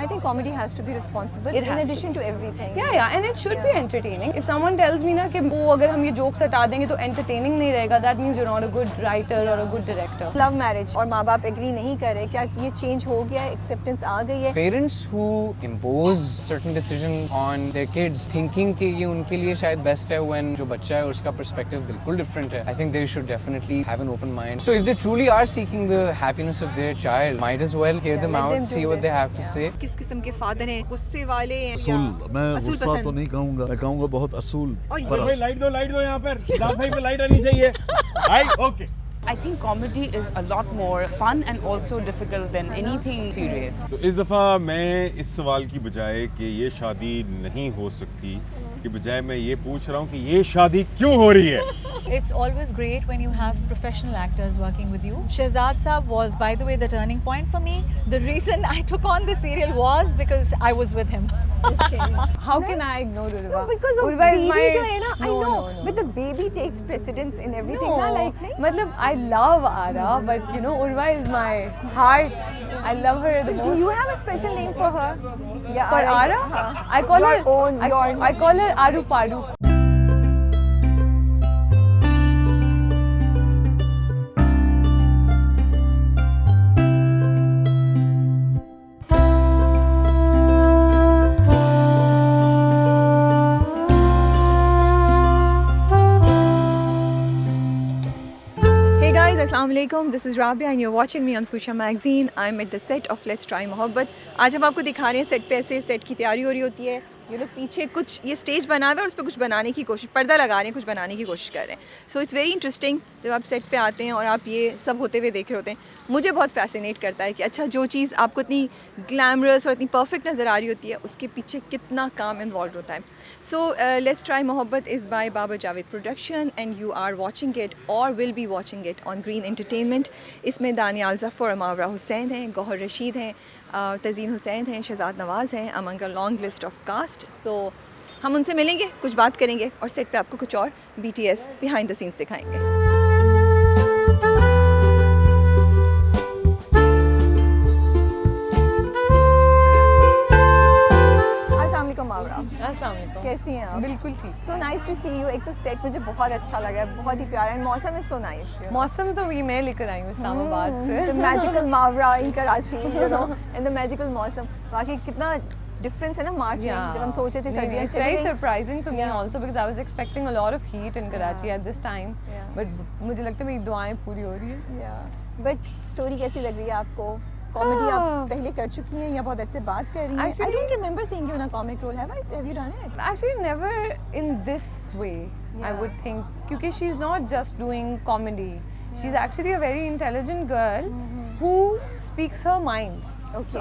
I think comedy has to be responsible in addition to everything. Yeah, and it should be entertaining. If someone tells me ना कि वो अगर हम ये jokes हटा देंगे तो entertaining नहीं रहेगा, that means you're not a good writer or a good director. Love marriage और माँ बाप agree नहीं कर रहे, क्या ये change हो गया है, acceptance आ गई है? Parents who impose certain decision on their kids, thinking कि ये उनके लिए शायद best है, when जो बच्चा है उसका perspective बिल्कुल different है. I think they should definitely have an open mind. So if they truly are seeking the happiness of their child, might as well hear them out, see what they have to say. किस किस्म के father हैं, गुस्से वाले हैं असूल, मैं गुस्सा तो नहीं कहूँगा, मैं कहूँगा बहुत असूल। और भाई लाइट दो यहाँ पर, सिद्धार्थ भाई पे लाइट आनी चाहिए। Right? Okay. I think comedy is a lot more fun and also difficult than anything serious. तो इस दफ़ा मैं इस सवाल की बजाय कि ये शादी नहीं हो सकती कि बजाय मैं ये पूछ रहा हूँ कि ये शादी क्यों हो रही है? It's always great when you have professional actors working with you. Shehzad Saab was, by the way, the turning point for me. The reason I took on the serial was because I was with him. How can I ignore Urva? No, because of Urva is baby my... जो है ना, I No, know, no, no. but the baby takes precedence in everything. No, ना, like नहीं? मतलब I love Ara, but you know Urva is my heart. I love her the most. Do you have a special name for her? Yeah, For Ara? हाँ. I call Your her own, yours. I call her Aru Paru. Hey guys, Assalamu alaikum. This is Rabia and you're watching me on Fusha Magazine. I'm at the set of Let's Try Mohabbat. आज हम आपको दिखा रहे हैं set पे ऐसे set की तैयारी हो रही होती है. ये लोग पीछे कुछ ये स्टेज बना हुआ है और उस पर कुछ बनाने की कोशिश, पर्दा लगा रहे हैं, कुछ बनाने की कोशिश कर रहे हैं. सो इट्स वेरी इंटरेस्टिंग जब आप सेट पे आते हैं और आप ये सब होते हुए देख रहे होते हैं. मुझे बहुत फैसिनेट करता है कि अच्छा जो चीज़ आपको इतनी ग्लैमरस और इतनी परफेक्ट नज़र आ रही होती है उसके पीछे कितना काम इन्वॉल्व होता है. So Let's Try Mohabbat is by Baba Javed Production and you are watching it or will be watching it on Green Entertainment. इसमें दानियाल ज़फ़र, मावरा हुसैन हैं, गौहर रशीद हैं, तज़ीन हुसैन हैं, शहजाद नवाज़ हैं, among a long list of cast. So हम उनसे मिलेंगे, कुछ बात करेंगे और सेट पे आपको कुछ और BTS behind the scenes दिखाएंगे. अस्सलाम वालेकुम. कैसी हैं आप? बिल्कुल ठीक. So nice to see you. एक तो सेट मुझे बहुत अच्छा लगा है, बहुत ही प्यारा है. मौसम इज सो नाइस. मौसम तो ये मैं लेकर आई हूँ इस्लामाबाद से. Magical Mawra in Karachi, you know, and the magical मौसम. वाकई कितना डिफरेंस है ना मार्च में जब हम सोचे थे सर्दियाँ It's very surprising for me also because I was expecting a lot of heat in Karachi at this time. But मुझे लगता है मेरी दुआएं पूरी हो रही है. बट स्टोरी कैसी लग रही है आपको? कॉमेडी आप पहले कर चुकी हैं या बहुत अच्छे से बात कर रही हैं? I don't remember seeing you in a comic role. Have you done it? Actually never in this way. I would think क्योंकि she's not just doing comedy. She's actually a very intelligent girl who speaks her mind. Okay. So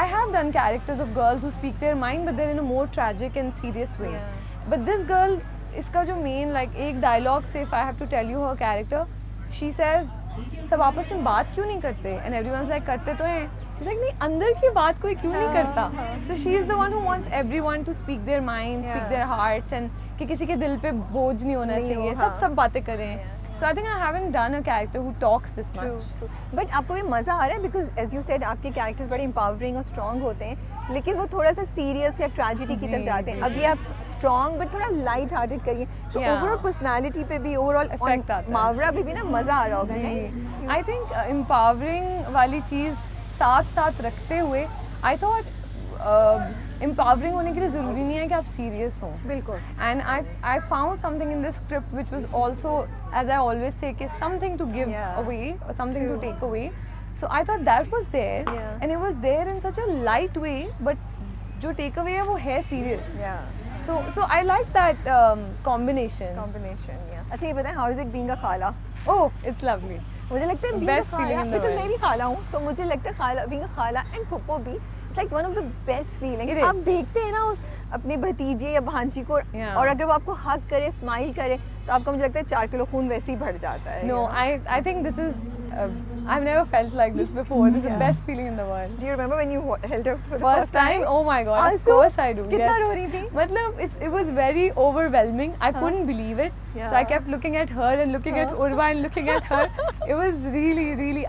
I have done characters of girls who speak their mind but they're in a more tragic and serious way. But this girl, इसका जो main like एक dialogue से if I have to tell you her character, she says सब आपस में बात क्यों नहीं करते? And everyone's like करते तो हैं. She's like नहीं, अंदर की बात कोई क्यों नहीं करता? So she is the one who wants everyone to speak their minds, speak their hearts and कि किसी के दिल पे बोझ नहीं होना चाहिए. सब बातें करें. So I think I haven't done a character who talks this much. True. But आपको भी मज़ा आ रहा है because as you said आपके characters बड़े empowering और strong होते हैं लेकिन वो थोड़ा सा serious या tragedy की तरफ जाते हैं. अभी आप strong but थोड़ा light hearted करिए तो overall personality पे भी overall effect आता है. मावरा भी ना मज़ा आ रहा होगा नहीं? I think empowering वाली चीज़ साथ रखते हुए I thought empowering होने के लिए ज़रूरी नहीं है कि आप serious हों. बिल्कुल. And I found something in this script which was also, as I always say, कि something to give away or something to take away. So I thought that was there and it was there in such a light way but जो take away है वो है serious. So I like that combination. अच्छा ये बताएं how is it being a खाला? Oh, it's lovely. मुझे लगता है Best feeling in the because world. मैं भी खाला हूँ तो मुझे लगता है खाला being a खाला and फुप्पो भी it's like one of the best feelings. It is. आप देखते हैं ना उस अपने भतीजे या भांजी को और अगर वो आपको हक करे, स्माइल करे तो आपका मुझे लगता है 4 किलो खून वैसे ही बढ़ जाता है. No, I think this is I've never felt like this before. This is the best feeling in the world. Do you remember when you held her for the First time? Oh my God! Of course I do. कितना रो रही थी? मतलब it was very overwhelming. I couldn't believe it. So I kept looking at her and looking at Urva and looking at her. It was really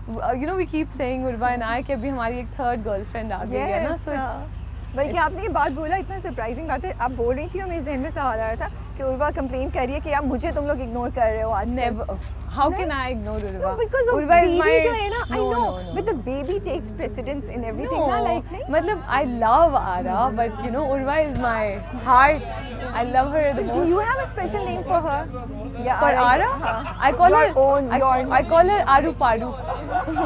you know we keep saying Urva and I कि अभी हमारी एक third girlfriend आ गई है ना, so it's बल्कि आपने ये बात बोला, इतना सरप्राइजिंग बात है, आप बोल रही थी और मेरे जहन में सवाल आ रहा था कि उर्वा कंप्लेन कर रही है कि यार मुझे तुम लोग इग्नोर कर रहे हो आज। never. How can I ignore Urva? No, because of Urva is baby my जो है ना, I no, know, no, no. but the baby takes precedence in everything No, ना, like नहीं? मतलब I love Ara, but you know Urva is my heart. I love her the most. Do you have a special name for her? Yeah, For Ara, हाँ. I call Your her own, yours. I call her Aru Paru.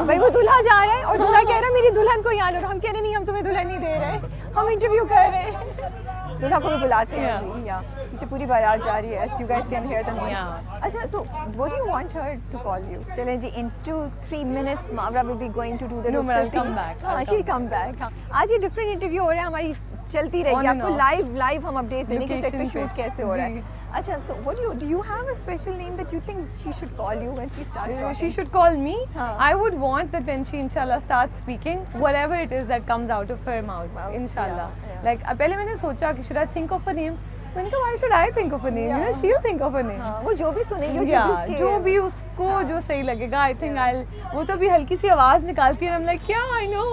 भाई वो दूल्हा जा रहा है और दूल्हा कह रहा है मेरी दुल्हन को यहाँ लो, हम कह रहे नहीं हम तुम्हें दुल्हन नहीं दे रहे, हम इंटरव्यू कर रहे हैं। दूल्हा को भी बुलाते हैं अभी, या पीछे पूरी बारात जा रही है, as you guys can hear the noise. Yeah. अच्छा, so what do you want her to call you? चलें जी, in 2-3 minutes Mavra will be going to do the No, lip but I'll syncing. come back. हाँ, I'll she'll come come back. हाँ, आज ये different interview हो रहा है, हमारी चलती रहेगी, On and आपको off. live हम updates देने के सेट पे Location शूट पे. कैसे हो रहा जी. है। अच्छा, so what do you have a special name that you think she should call you when she starts talking? She should call me. हाँ. I would want that when she inshallah starts speaking, whatever it is that comes out of her mouth, inshallah. yeah. Like पहले मैंने सोचा कि should I think of a name? मैंने कहा why should I think of a name? You know, she'll think of a name. हाँ, वो जो भी सुनेगी, वो Yeah, जो भी उसको जो सही लगेगा, I think I'll. वो तो अभी हल्की सी आवाज निकालती है, and I'm like, yeah, I know.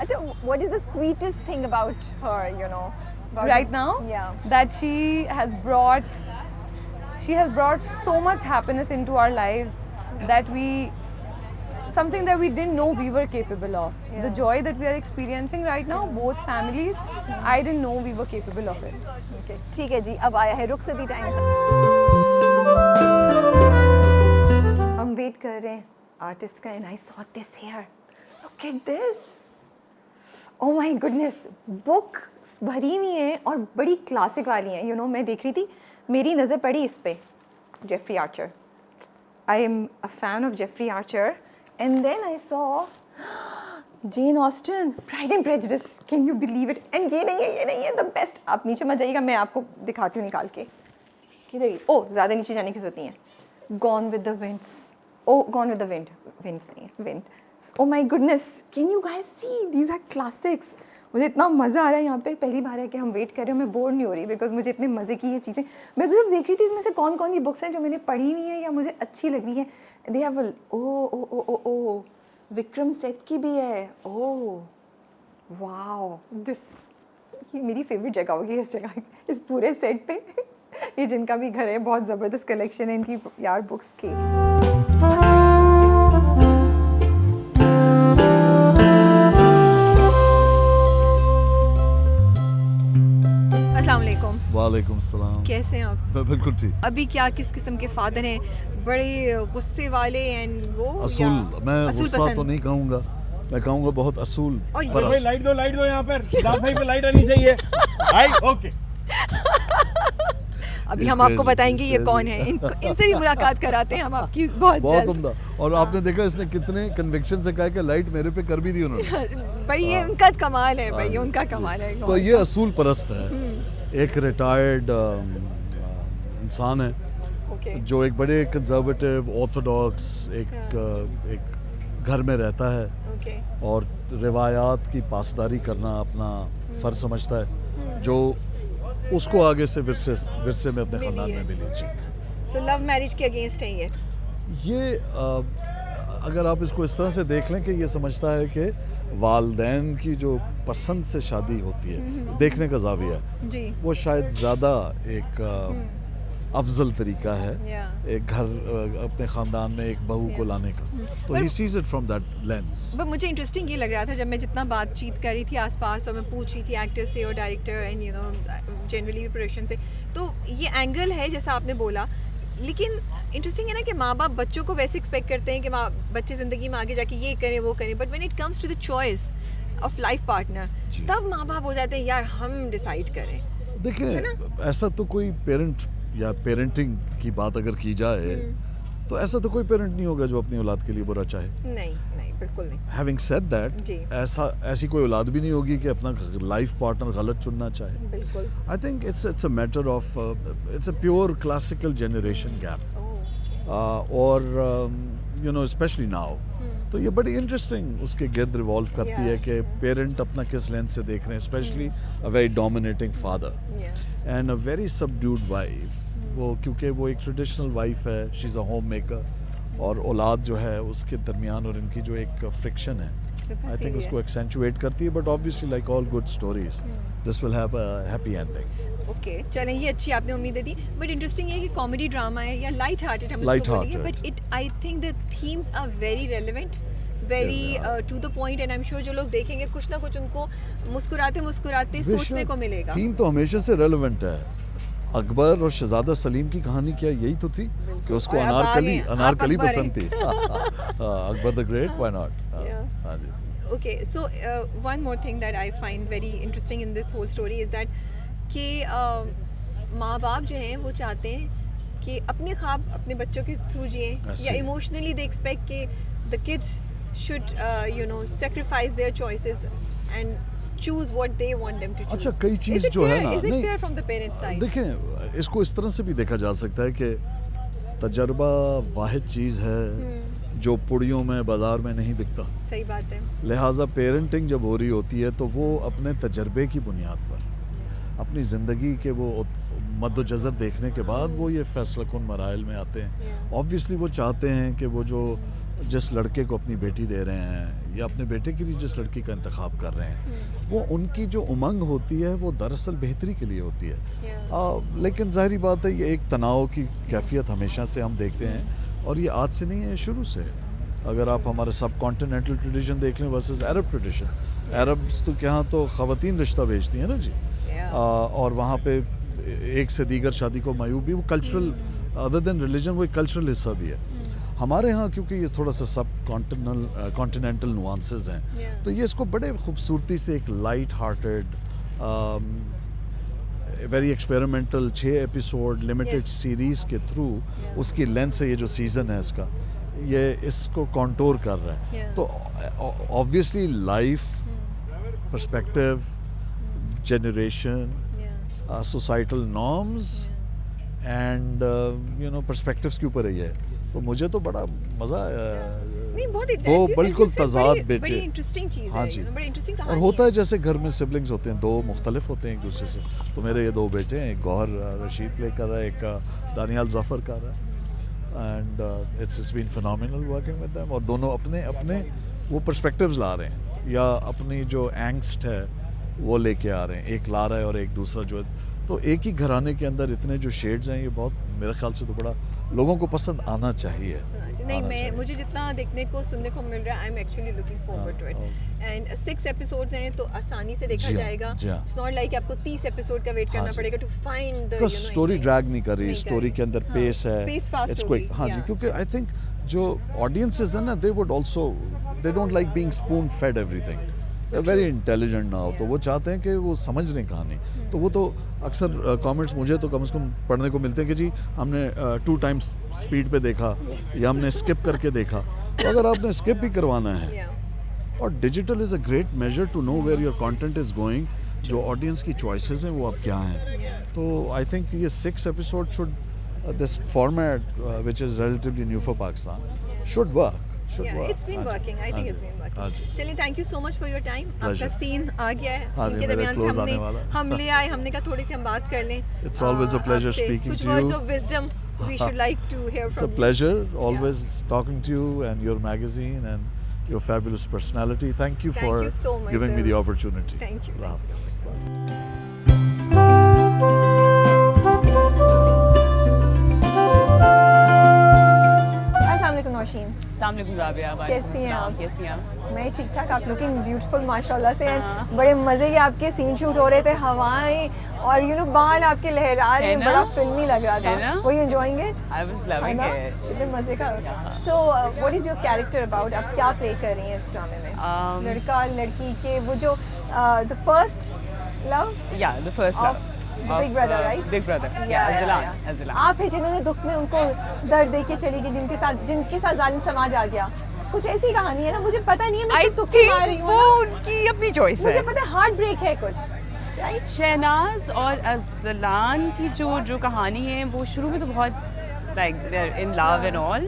अच्छा, what is the sweetest thing about her, you know? About Right now, Yeah. that she has brought so much happiness into our lives that something that we didn't know we were capable of. The joy that we are experiencing right now, both families, I didn't know we were capable of it. Okay. ठीक है जी, अब आया है रुखसती time. हम wait कर रहे हैं artist का, and I saw this here. Look at this. Oh my goodness, book भरी हुई है और बड़ी क्लासिक वाली है। You know, मैं देख रही थी, मेरी नज़र पड़ी इस पे, Jeffrey Archer. I am a fan of Jeffrey Archer, and then I saw Jane Austen, Pride and Prejudice. Can you believe it? And ये नहीं है the best. आप नीचे मत जाइएगा, मैं आपको दिखाती हूँ निकाल के। किधर? ओह, ज़्यादा नीचे जाने की ज़रूरत नहीं है। Gone with the Winds. Oh, Gone with the Wind. Winds नहीं है, Wind. Oh my goodness, can you guys see? These are classics. मुझे इतना मज़ा आ रहा है यहाँ पे, पहली बार है कि हम वेट कर रहे हो, मैं बोर नहीं हो रही बिकॉज मुझे इतने मज़े की ये चीज़ें, मैं तो जब देख रही थी इसमें से कौन कौन सी बुक्स हैं जो मैंने पढ़ी हुई हैं या मुझे अच्छी लग रही हैं। दे हैव ओ विक्रम सेठ की भी है। ओह वाओ, ये मेरी फेवरेट जगह होगी, इस जगह, इस पूरे सेट पे। ये जिनका भी घर है, बहुत ज़बरदस्त कलेक्शन है इनकी यार बुक्स की। अस्सलाम वालेकुम। वालेकुम सलाम। कैसे हैं आप? बिल्कुल ठीक। अभी क्या किस किस्म के फादर हैं? बड़े गुस्से वाले एंड वो असूल, मैं असूल गुस्सा पसंद? तो नहीं कहूँगा, मैं कहूँगा बहुत असूल। और पर ये लाइट दो यहाँ पर, सिद्धार्थ भाई पे लाइट आनी चाहिए। Light, okay. अभी It's हम आपको crazy, बताएंगे it's ये कौन crazy. है, इनसे भी मुलाकात कराते हैं हम आपकी बहुत बहुत जल्द। उम्दा। और आपने देखा इसने कितने कन्विक्शन से कहा कि लाइट मेरे पे कर भी दी उन्होंने। भाई ये उनका कमाल है, भाई ये उनका कमाल है। तो ये असूल परस्त है, एक रिटायर्ड इंसान है ओके जो एक बड़े कंजर्वेटिव ऑर्थोडॉक्स एक घर में रहता है ओके और रिवायात की पासदारी करना अपना फ़र्ज समझता है, जो उसको आगे से विरसे में अपने मिली ख़ानदान है। में मिली। जी, सो लव मैरिज के अगेंस्ट है ये अगर आप इसको इस तरह से देख लें कि ये समझता है कि वालदैन की जो पसंद से शादी होती है, देखने का जाविया है, जी। वो शायद ज़्यादा एक अफजल तरीका है या एक घर अपने ख़ानदान में एक बहू को लाने का। तो he sees it from that lens. But मुझे इंटरेस्टिंग ये लग रहा था जब मैं जितना बातचीत कर रही थी आसपास और मैं पूछ रही थी एक्टर से और director and you know generally भी प्रोडक्शन से, तो ये एंगल है जैसा आपने बोला, लेकिन इंटरेस्टिंग है ना कि माँ बाप बच्चों को वैसे एक्सपेक्ट करते हैं कि बच्चे ज़िंदगी में आगे जाके ये करें वो करें, but when it comes to the choice of life partner तब माँ बाप हो जाते हैं यार हम डिसाइड करें। देखिए, ऐसा तो कोई पेरेंट या पेरेंटिंग की बात अगर की जाए तो ऐसा तो कोई पेरेंट नहीं होगा जो अपनी औलाद के लिए बुरा चाहे। नहीं नहीं बिल्कुल नहीं। हैविंग सेड दैट, जी। ऐसी कोई औलाद भी नहीं होगी कि अपना लाइफ पार्टनर गलत चुनना चाहे। बिल्कुल। I think it's a matter of it's a pure classical generation gap, और यू नो स्पेशली नाउ तो ये बड़ी इंटरेस्टिंग उसके गिर्द रिवॉल्व करती है कि पेरेंट अपना किस लेंस से देख रहे हैं, specially a very dominating father and a very subdued wife. वो क्योंकि वो एक ट्रेडिशनल वाइफ है, she is a home maker, और औलाद जो है उसके दरमियान और इनकी जो एक फ्रिक्शन है, आई थिंक उसको एक्सेंचुएट करती है. But obviously like all good stories this will have a happy ending. Okay चलें, ये अच्छी आपने उम्मीदें दी. बट इंटरेस्टिंग है कि कॉमेडी ड्रामा है या लाइट हार्टेड हम इसको बोलेंगे, Light-hearted. But it I think the themes are very relevant, very to the point, and I am sure जो लोग देखेंगे कुछ ना कुछ उनको मुस्कुराते मुस्कुराते सोचने को मिलेगा. थीम तो हमेशा से रेलेवेंट है. अकबर और शहजादा सलीम की कहानी क्या यही तो थी कि उसको और अब आ अनारकली गए, आप अनारकली अकबर पसंद थी. Akbar the great, why not. Yeah. हाँ जी. Okay, so one more thing that I find very interesting in this whole story is that कि माँ बाप जो हैं वो चाहते हैं कि अपने ख्वाब अपने बच्चों के थ्रू जिएं, ऐसे या ही. इमोशनली दे एक्सपेक्ट कि the kids should sacrifice their choices and choose what they want them to choose. अच्छा, कई चीज़ Is it जो है fair? ना, Is it नहीं, fair from the parents side? देखें, इसको इस तरह से भी देखा जा सकता है कि तजर्बा वाहिद चीज़ है जो पुड़ियों में बाज़ार में नहीं बिकता. सही बात है. लिहाजा पेरेंटिंग जब हो रही होती है तो वो अपने तजर्बे की बुनियाद पर, अपनी ज़िंदगी के वो मद्दोजज़र देखने के बाद वो ये फैसला कुन मराइल में आते हैं. ऑब्वियसली वो चाहते हैं कि वो जो जिस लड़के को अपनी बेटी दे रहे हैं या अपने बेटे के लिए जिस लड़की का इंतखाब कर रहे हैं, वो उनकी जो उमंग होती है वो दरअसल बेहतरी के लिए होती है. लेकिन ज़ाहिरी बात है ये एक तनाव की कैफियत हमेशा से हम देखते हैं, और ये आज से नहीं है, शुरू से. अगर आप हमारे सब कॉन्टिनेंटल ट्रेडिशन देख लें वर्सेस अरब ट्रेडिशन, अरब्स तो यहाँ तो ख़वातीन रिश्ता भेजती हैं ना जी. और वहाँ पे एक से दीगर शादी को मायूब भी, वो कल्चरल, अदर देन रिलीजन, वो एक कल्चरल हिस्सा भी है. हमारे यहाँ क्योंकि ये थोड़ा सा सब कॉन्टिनेंटल नुआंसेस हैं, तो ये इसको बड़े खूबसूरती से एक light hearted, very experimental 6 episode limited series के थ्रू, उसकी लेंथ से ये जो सीज़न है इसका, ये इसको कॉन्टोर कर रहा है. तो obviously life, perspective, generation, societal norms and perspectives के ऊपर है ये. तो मुझे तो बड़ा मज़ा आया. नहीं, बहुत दो बिल्कुल तजाद बड़ी बेटे. इंटरेस्टिंग चीज़ हाँ है, जी. बड़ी इंटरेस्टिंग और कहानी होता है जैसे घर में सिबलिंग्स होते हैं, दो मुख्तलिफ होते हैं एक दूसरे से. तो मेरे ये 2 बेटे हैं, एक गौहर रशीद प्ले कर रहा है, एक दानियाल ज़फ़र कर रहा है. And it's been phenomenal working with them. और दोनों अपने अपने वो पर्सपेक्टिव्स ला रहे हैं, या अपनी जो एंगस्ट है वो लेके आ रहे हैं. एक ला रहा है और एक दूसरा जो है. तो एक ही घराने के अंदर इतने जो शेड्स हैं, ये बहुत मेरे ख्याल से तो बड़ा लोगों को पसंद आना चाहिए. नहीं, मैं मुझे जितना देखने को सुनने को मिल रहा है, I am actually looking forward to it. And 6 episodes हैं तो आसानी से देखा जी हाँ, जाएगा. जी हाँ. इट्स नॉट लाइक आपको 30 एपिसोड का वेट हाँ करना जी. पड़ेगा to find the story drag नहीं कर रही, स्टोरी के अंदर पेस है, पेस फास्ट इट्स हो क्विक. गई. हाँ जी, क्योंकि आई थिंक जो ऑडियंसेस है ना, they would also, they don't like being spoon fed everything. Very intelligent ना हो, तो वो चाहते हैं कि वो समझ लें कहानी. तो वो तो अक्सर कमेंट्स मुझे तो कम से कम पढ़ने को मिलते हैं कि जी हमने 2 टाइम्स स्पीड पे देखा, या हमने स्किप करके देखा. तो अगर आपने स्किप भी करवाना है, और digital is a great measure to know where your content is going. जो ऑडियंस की चॉइसेस हैं वो अब क्या हैं. तो आई थिंक ये 6 episode should, this format which is relatively new for Pakistan, should work. It's been working. I think it's been working. चलिए, thank you so much for your time. आपका सीन आ गया है. सीन के दरमियान से हम ले आए, हमने कहा थोड़ी सी हम बात कर लें. It's always a pleasure speaking कुछ to you. words of wisdom we should like to hear It's from a you. pleasure always talking to you and your magazine and your fabulous personality. Thank you Thank for you so much, giving me the opportunity. Thank you. Allah Thank you so Hafiz. much. अस्सलामुअलैकुम नौशीन. अस्सलामुअलैकुम राबिया. कैसी हैं आप? कैसी हैं आप? मैं ठीक ठाक. आप लुकिंग ब्यूटीफुल माशाल्लाह से. बड़े मज़े के आपके सीन शूट हो रहे थे, हवाएं और बाल आपके लहरा रहे हैं, बड़ा फिल्मी लग रहा था. Were you enjoying it? I was loving it. कितने मज़े का. So what is your character about? आप क्या प्ले कर रही हैं इस ड्रामे में? लड़का लड़की के वो जो the first love Yeah, the first love. The Big Brother, right? Big Brother. Yeah, Azlan. आप है जिन्होंने दुख में उनको दर्द दे के चली गई, जिनके साथ जालिम समाज आ गया. कुछ ऐसी कहानी है ना, मुझे पता नहीं है, मैं I तो तुक्के मार रही think हूँ वो ना. उनकी अपनी choice है. मुझे पता है हार्ट ब्रेक है कुछ, राइट? शहनाज और अज़लान की जो कहानी है वो शुरू में तो बहुत like they're in love and all,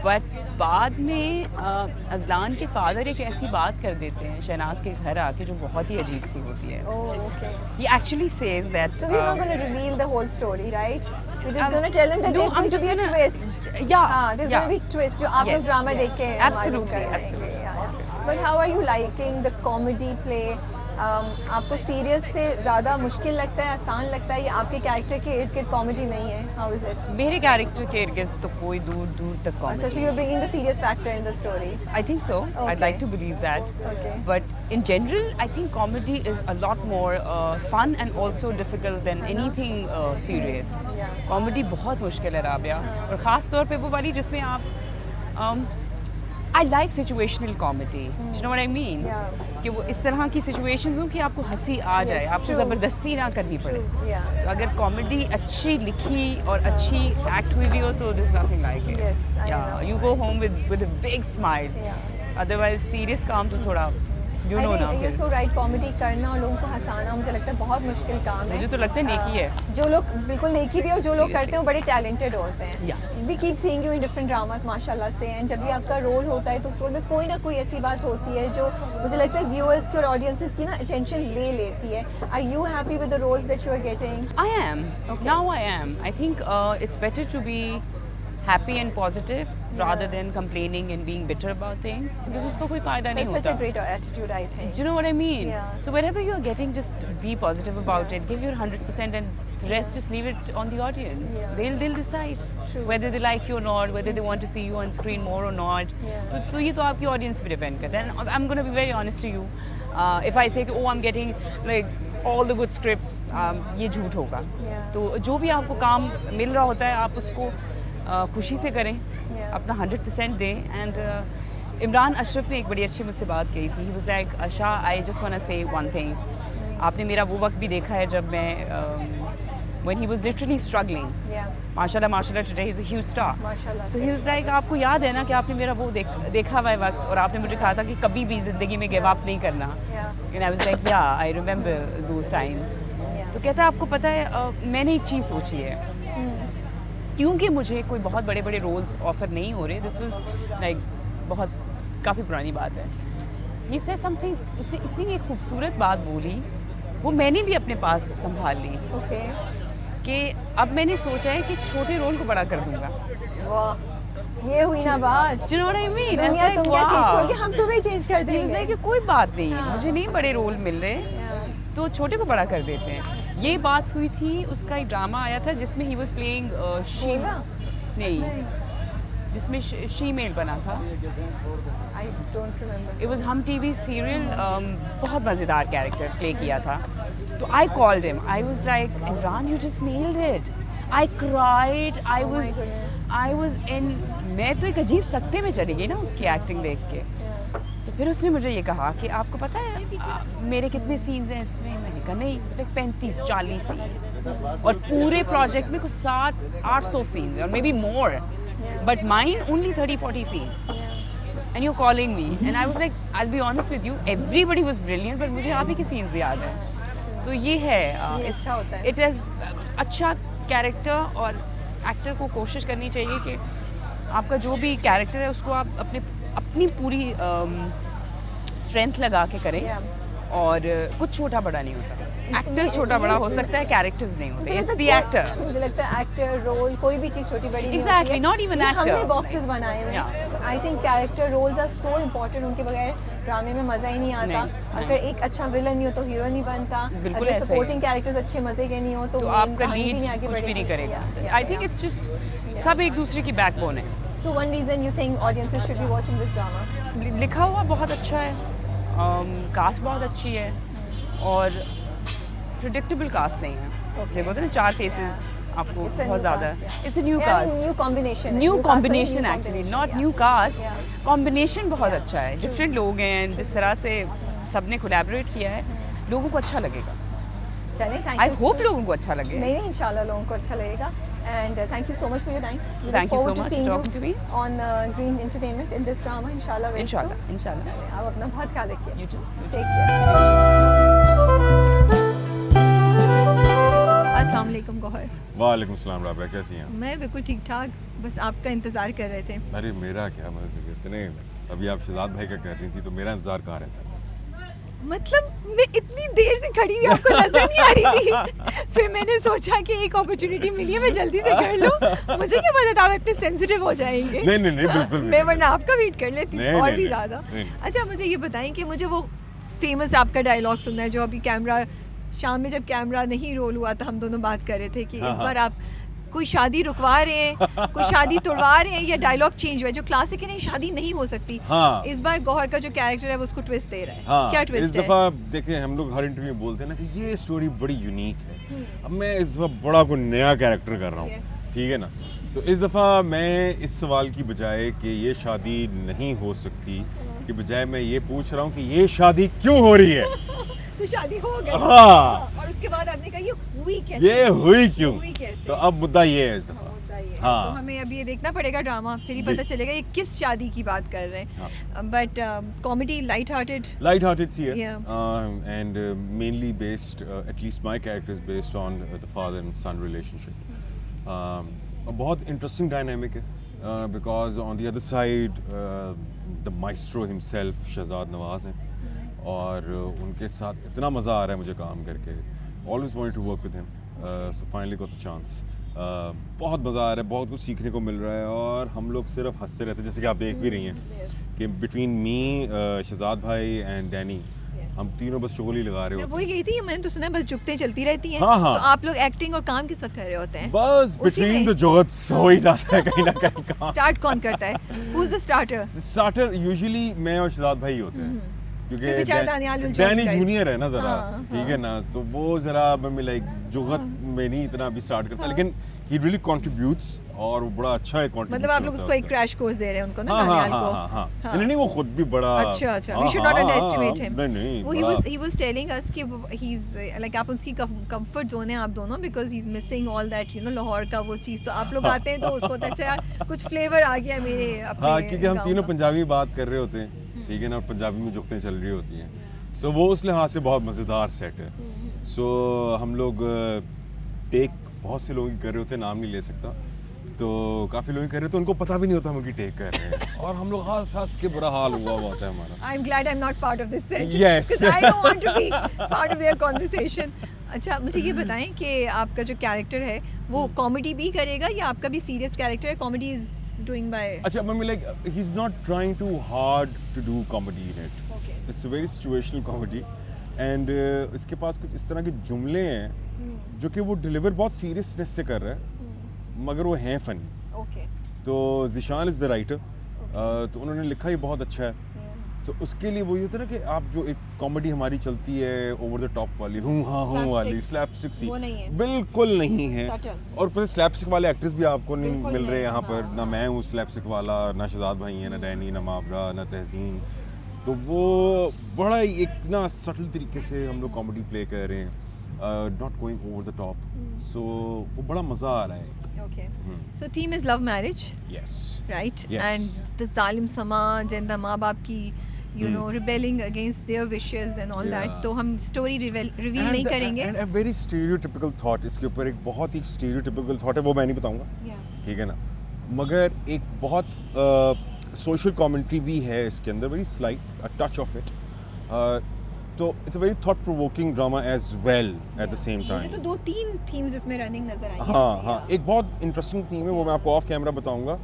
but बाद में अजलान के फादर एक ऐसी बात कर देते हैं शहनाज के घर आके जो बहुत ही अजीब सी होती है. Oh, okay. He actually says that. So we're not going to reveal the whole story, right? We're just going to tell him that no, there's going I'm to just be a gonna- twist. Yeah, there's yeah. going to be a twist जो आप लोग Yes, drama yes. देख के Absolutely, मालूम कर absolutely, पाएंगे. absolutely. But how are you liking the comedy play? आपको serious से ज़्यादा मुश्किल लगता है, आसान लगता है, या आपके कैरेक्टर के इर्द गिर्द कॉमेडी नहीं है? How is it? मेरे कैरेक्टर के इर्द तो कोई दूर दूर तक अच्छा, comedy. so you're bringing the serious factor in the story. I think so. I'd Okay. like to believe that. Okay. But in general, I think comedy is a lot more fun and also difficult than anything serious. Yeah. Comedy बहुत मुश्किल है राबिया, और ख़ास तौर पे वो वाली जिसमें आप I like situational comedy. Do you know what I mean? Yeah. कि वो इस तरह की situations हो कि आपको हंसी आ जाए, आपको true. ज़बरदस्ती ना करनी पड़े. Yeah. तो अगर कॉमेडी अच्छी लिखी और अच्छी एक्ट हुई भी हो तो this nothing like it. Yes, I या know. You go home with a big smile. Yeah. Otherwise serious काम तो थोड़ा यू नो ना. you're so right. कॉमेडी करना और लोगों को हंसाना मुझे लगता है बहुत मुश्किल काम है. मुझे तो लगता है नेकी है. जो लोग बिल्कुल नेकी भी, और जो लोग Seriously. करते हैं वो बड़े टैलेंटेड होते हैं. Yeah. We keep seeing you in different dramas माशाल्लाह से, एंड जब भी आपका रोल होता है तो उस रोल में कोई ना कोई ऐसी बात होती है जो मुझे लगता है व्यूअर्स की और ऑडियंसेस की ना अटेंशन ले लेती है. Are you happy with the roles that you are getting? I am. Okay. Now I am. I think it's better to be happy and positive rather than complaining and being bitter about things, because उसका कोई फायदा नहीं That's such a होता. great attitude, I think. Do you know what I mean? Yeah. So wherever you are getting, just be positive about it. Give your 100%, and the rest just leave it on the audience. Yeah. They'll decide True. whether they like you or not, whether they want to see you on screen more or not. Yeah. तो ये तो आपकी audience पे depend करता है. And I'm gonna be very honest to you. If I say कि oh I'm getting like all the good scripts, ये झूठ होगा. Yeah. तो जो भी आपको काम मिल रहा होता है आप उसको खुशी से करें. Yeah. अपना 100% दें. एंड इमरान अशरफ ने एक बड़ी अच्छी मुझसे बात कही थी. He was like Asha I just want to say one thing. आपने मेरा वो वक्त भी देखा है जब मैं when he was literally struggling. Yeah. माशाल्लाह today he's a huge star. माशाल्लाह. So he was like आपको याद है ना कि आपने मेरा वो देखा हुआ है वक्त, और आपने मुझे कहा था कि कभी भी ज़िंदगी में गिव अप नहीं करना. Yeah. And I was like yeah I remember those times. Yeah. तो कहता है आपको पता है मैंने एक चीज़ सोची है. क्योंकि मुझे कोई बहुत बड़े बड़े रोल्स ऑफर नहीं हो रहे. दिस वाज लाइक बहुत काफ़ी पुरानी बात है. ही सेड समथिंग, उसने इतनी एक खूबसूरत बात बोली, वो मैंने भी अपने पास संभाल ली. Okay. कि अब मैंने सोचा है कि छोटे रोल को बड़ा कर दूंगा. वाह, ये हुई ना बात. Do you know what I mean? I was दुनिया like, तुम क्या चेंज wow. करोगे, हम तुम्हें चेंज कर He was देंगे. like कि कोई बात नहीं है, हाँ. मुझे नहीं बड़े रोल मिल रहे, Yeah. तो छोटे को बड़ा कर देते हैं. ये बात हुई थी. उसका एक ड्रामा आया था जिसमें ही वाज प्लेइंग शी. बोला? नहीं, जिसमें शी मेल बना था. I don't remember. It was हम टीवी सीरियल. बहुत मज़ेदार कैरेक्टर प्ले किया था. तो I called him. I was like Imran you just nailed it. I cried. Oh my goodness. I was in. मैं तो एक अजीब सकते में चली गई ना उसकी एक्टिंग देख के. तो फिर उसने मुझे ये कहा कि आपको पता है मेरे कितने सीन्स हैं इसमें. मैंने कहा नहीं, लाइक 35-40 सीन्स, और पूरे प्रोजेक्ट में कुछ 700-800 सीन्स और may be more, but mine only 30-40 scenes. And you're calling me, and I was like, I'll be honest with you, everybody was brilliant, but मुझे आप ही के scenes याद है. तो ये है. ये अच्छा होता है. It is अच्छा कैरेक्टर, और एक्टर को कोशिश करनी चाहिए कि आपका जो भी कैरेक्टर है उसको आप अपनी पूरी स्ट्रेंथ लगा के करें. Yeah. और कुछ छोटा बड़ा नहीं होता. एक्टर छोटा बड़ा हो सकता है, कैरेक्टर्स नहीं होते. It's the actor. मुझे लगता है एक्टर रोल कोई भी चीज़ छोटी बड़ी नहीं Exactly, होती है. not even ये actor. हमने बॉक्सेस बनाए हुए हैं. I think character roles are so important. उनके बगैर ड्रामे में मज़ा ही नहीं आता. नहीं, अगर एक अच्छा विलन नहीं हो तो हीरो नहीं बनता. बिल्कुल अगर ऐसा ही सपोर्टिंग कैरेक्टर्स अच्छे मज़े के नहीं हो तो तो main आपका कहानी लीड नहीं आगे कुछ भी नहीं बढ़ेगी. करेगा. Yeah, I think yeah. It's just सब एक दूसरे की बैकबोन है. So one reason you think audiences should be watching this drama? लिखा हुआ बहुत अच्छा है, कास्ट बहुत अच्छी है, और प्रिडिक्टेबल कास्ट नहीं है. देखो तो ना 4 फेसेस आपको It's a बहुत new ज़्यादा. cast, yeah. It's a new Yeah, I mean, cast. new combination. New New cast नहीं, combination new actually, combination, not yeah. New cast. Yeah. Combination बहुत अच्छा है. डिफरेंट लोग हैं, जिस तरह से सबने कोलैबोरेट किया है, लोगों को अच्छा लगेगा. चलिए, thank I you hope so- लोगों को अच्छा लगे. नहीं नहीं, इंशाल्लाह लोगों को अच्छा लगेगा. And thank you so much for your time. We Thank look you so forward much to for seeing talking to me. you on Green Entertainment in this drama, inshallah. Very soon. इंशाल्लाह. आप अपना बहुत ख्याल रखिए. You too. Take care. अस्सलाम वालेकुम गौहर. वालेकुम सलाम राबिया, कैसी हैं? मैं बिल्कुल ठीक ठाक, बस आपका इंतज़ार कर रहे थे। अरे मेरा क्या मतलब, इतने अभी आप शहजाद भाई का कर रही थी तो मेरा इंतजार कहाँ रहता है? मतलब मैं इतनी देर से खड़ी हुई आपको नजर नहीं आ रही थी। फिर मैंने सोचा कि एक अपॉर्चुनिटी मिली है, मैं जल्दी से कर लूं। मुझे क्या पता था आप इतने सेंसिटिव हो जाएंगे। नहीं नहीं नहीं, बिल्कुल भी मैं नहीं। वरना आपका वेट कर लेती नहीं, और नहीं, भी नहीं, ज़्यादा। नहीं। अच्छा मुझे ये बताएं कि मुझे वो फेमस आपका डायलॉग सुनना है जो अभी कैमरा शाम में जब कैमरा नहीं रोल हुआ था हम दोनों बात कर रहे थे कि इस बार आप कोई शादी रुकवा रहे हैं, कोई शादी तोड़वा रहे हैं या डायलॉग चेंज हुआ है जो क्लासिक है नहीं शादी नहीं हो सकती। हाँ। इस बार गौहर का जो कैरेक्टर है वो उसको ट्विस्ट दे रहा है। हाँ, क्या इस ट्विस्ट है? दफ़ा देखिए हम लोग हर इंटरव्यू में बोलते हैं ना कि ये स्टोरी बड़ी यूनिक है। अब मैं इस दफ़ा बड़ा कोई नया कैरेक्टर कर रहा हूँ, Yes. ठीक है ना? तो इस दफ़ा मैं इस सवाल की बजाय कि ये शादी नहीं हो सकती कि बजाय मैं ये पूछ रहा हूँ कि ये शादी क्यों हो रही है? तो शादी हो गई। हाँ। और उसके बाद आपने कहा ये हुई कैसे? ये हुई क्यों? हुई कैसे? तो अब मुद्दा ये है इस दफ़ा। मुद्दा ये है। हाँ। तो हमें अब ये देखना पड़ेगा ड्रामा, फिर ही जी। पता चलेगा ये किस शादी की बात कर रहे हैं। But comedy light hearted. Light-hearted सी है, Yeah. and mainly based, at least my character is based on the father and son relationship. A बहुत interesting dynamic है, because on the other side, the maestro himself Shahzad Nawaz हैं, और उनके साथ इतना मज़ा आ रहा है मुझे काम करके. Always wanted to work with him, so finally got the chance. बहुत मज़ा आ रहा है, बहुत कुछ सीखने को मिल रहा है और हम लोग सिर्फ हंसते रहते हैं, जैसे कि आप देख भी रही हैं कि बिटवीन मी, शहजाद भाई एंड डैनी, हम तीनों बस चुगली लगा रहे मैं होते वही गई थी, मैंने तो सुना है बस जुगतें चलती रहती हैं। हाँ, हाँ। तो आप लोग एक्टिंग और काम किस वक्त कर रहे होते हैं? बस उसी बिटवीन में? द जोगत्स हो ही जाता है कहीं ना कहीं काम. स्टार्ट कौन करता है? Who is the starter? Starter usually मैं और शहजाद भाई होते हैं, क्योंकि फिर बेचारा Daniyal will join Danny guys. Junior है ना जरा, हाँ, ठीक है ना, तो वो जरा मैं लाइक जोगत में नहीं इतना अभी स्टार्ट करता, लेकिन ही रियली कंट्रीब्यूट्स और वो बड़ा अच्छा है कंट्रीब्यूशन. मतलब आप लोग उसको एक क्रैश कोर्स दे रहे हैं उनको ना हाँ हाँ दानियाल को। हाँ हाँ हाँ. नहीं नहीं, वो खुद भी बड़ा अच्छा अच्छा, हाँ, we should not हाँ, underestimate हाँ, him. नहीं नहीं, वो बड़ा- he was telling us कि he's like आप उसकी comfort zone है आप दोनों, because he's missing all that Lahore का वो चीज़, तो आप लोग आते हैं तो उसको होता है अच्छा यार कुछ फ्लेवर आ गया मेरे अपने हाँ, क्योंकि हम गाँव तीनों का। पंजाबी बात कर रहे होते हैं, ठीक है ना, और पंजाबी में जुगतें चल रही होती हैं, सो वो उस लिहाज से बहुत मज़ेदार सेट है. सो हम लोग टेक बहुत से लोग कर रहे होते हैं, नाम नहीं ले सकता, तो काफ़ी लोग कर रहे थे, उनको पता भी नहीं होता हम उनकी टेक कर रहे हैं और हम लोग हंस हंस के बुरा हाल हुआ होता है हमारा. I'm glad I'm not part of this set. Yes. Because I don't want to be part of their conversation. अच्छा मुझे ये बताएं कि आपका जो कैरेक्टर है वो कॉमेडी भी करेगा या आपका भी सीरियस कैरेक्टर है? कॉमेडी इज डूइंग बाय अच्छा, mummy like he is not trying too hard to do comedy in it. Okay it's a very situational comedy, and इसके पास कुछ इस तरह के जुमले हैं जो कि वो डिलीवर बहुत सीरियसनेस से कर रहा है, मगर वो हैं फ़नी. ओके तो जिशान इज़ द राइटर, तो उन्होंने लिखा ही बहुत अच्छा है. तो उसके लिए वही होता है ना कि आप जो एक कॉमेडी हमारी चलती है ओवर द टॉप वाली, हूँ हाँ हूँ Slapstick. वाली स्लैपस्टिक सी, वो नहीं है. बिल्कुल नहीं है. Subtle. और ऊपर से स्लैपस्टिक वाले एक्टर्स भी आपको नहीं बिल्कुल मिल रहे नहीं, यहाँ पर. हाँ, ना हाँ. मैं हूँ स्लैपस्टिक वाला, ना शहजाद भाई है, ना डैनी, ना माबरा, ना तहसीन. तो वो बड़ा ही एक ना सटल तरीके से हम लोग कॉमेडी प्ले कर रहे हैं, not going over the top. So वो बड़ा मज़ा आ रहा है. Okay so theme is love marriage, yes. Right? Yes. And the जालिम समाज एंड द माँ बाप की you know rebelling against their wishes and all that. Yeah. तो हम स्टोरी रिवील नहीं करेंगे. And a very stereotypical thought, इसके ऊपर एक बहुत ही स्टीरियोटिपिकल थॉट है, वो मैं नहीं बताऊंगा, ठीक है ना, मगर एक बहुत सोशल कमेंट्री भी है इसके अंदर, very slight a touch of it. तो it's a very thought provoking drama as well at the same मुझे टाइम. तो 2-3 थीम्स इसमें रनिंग नजर आई. हाँ हाँ, एक बहुत इंटरेस्टिंग थीम है, वो मैं आपको ऑफ कैमरा बताऊंगा,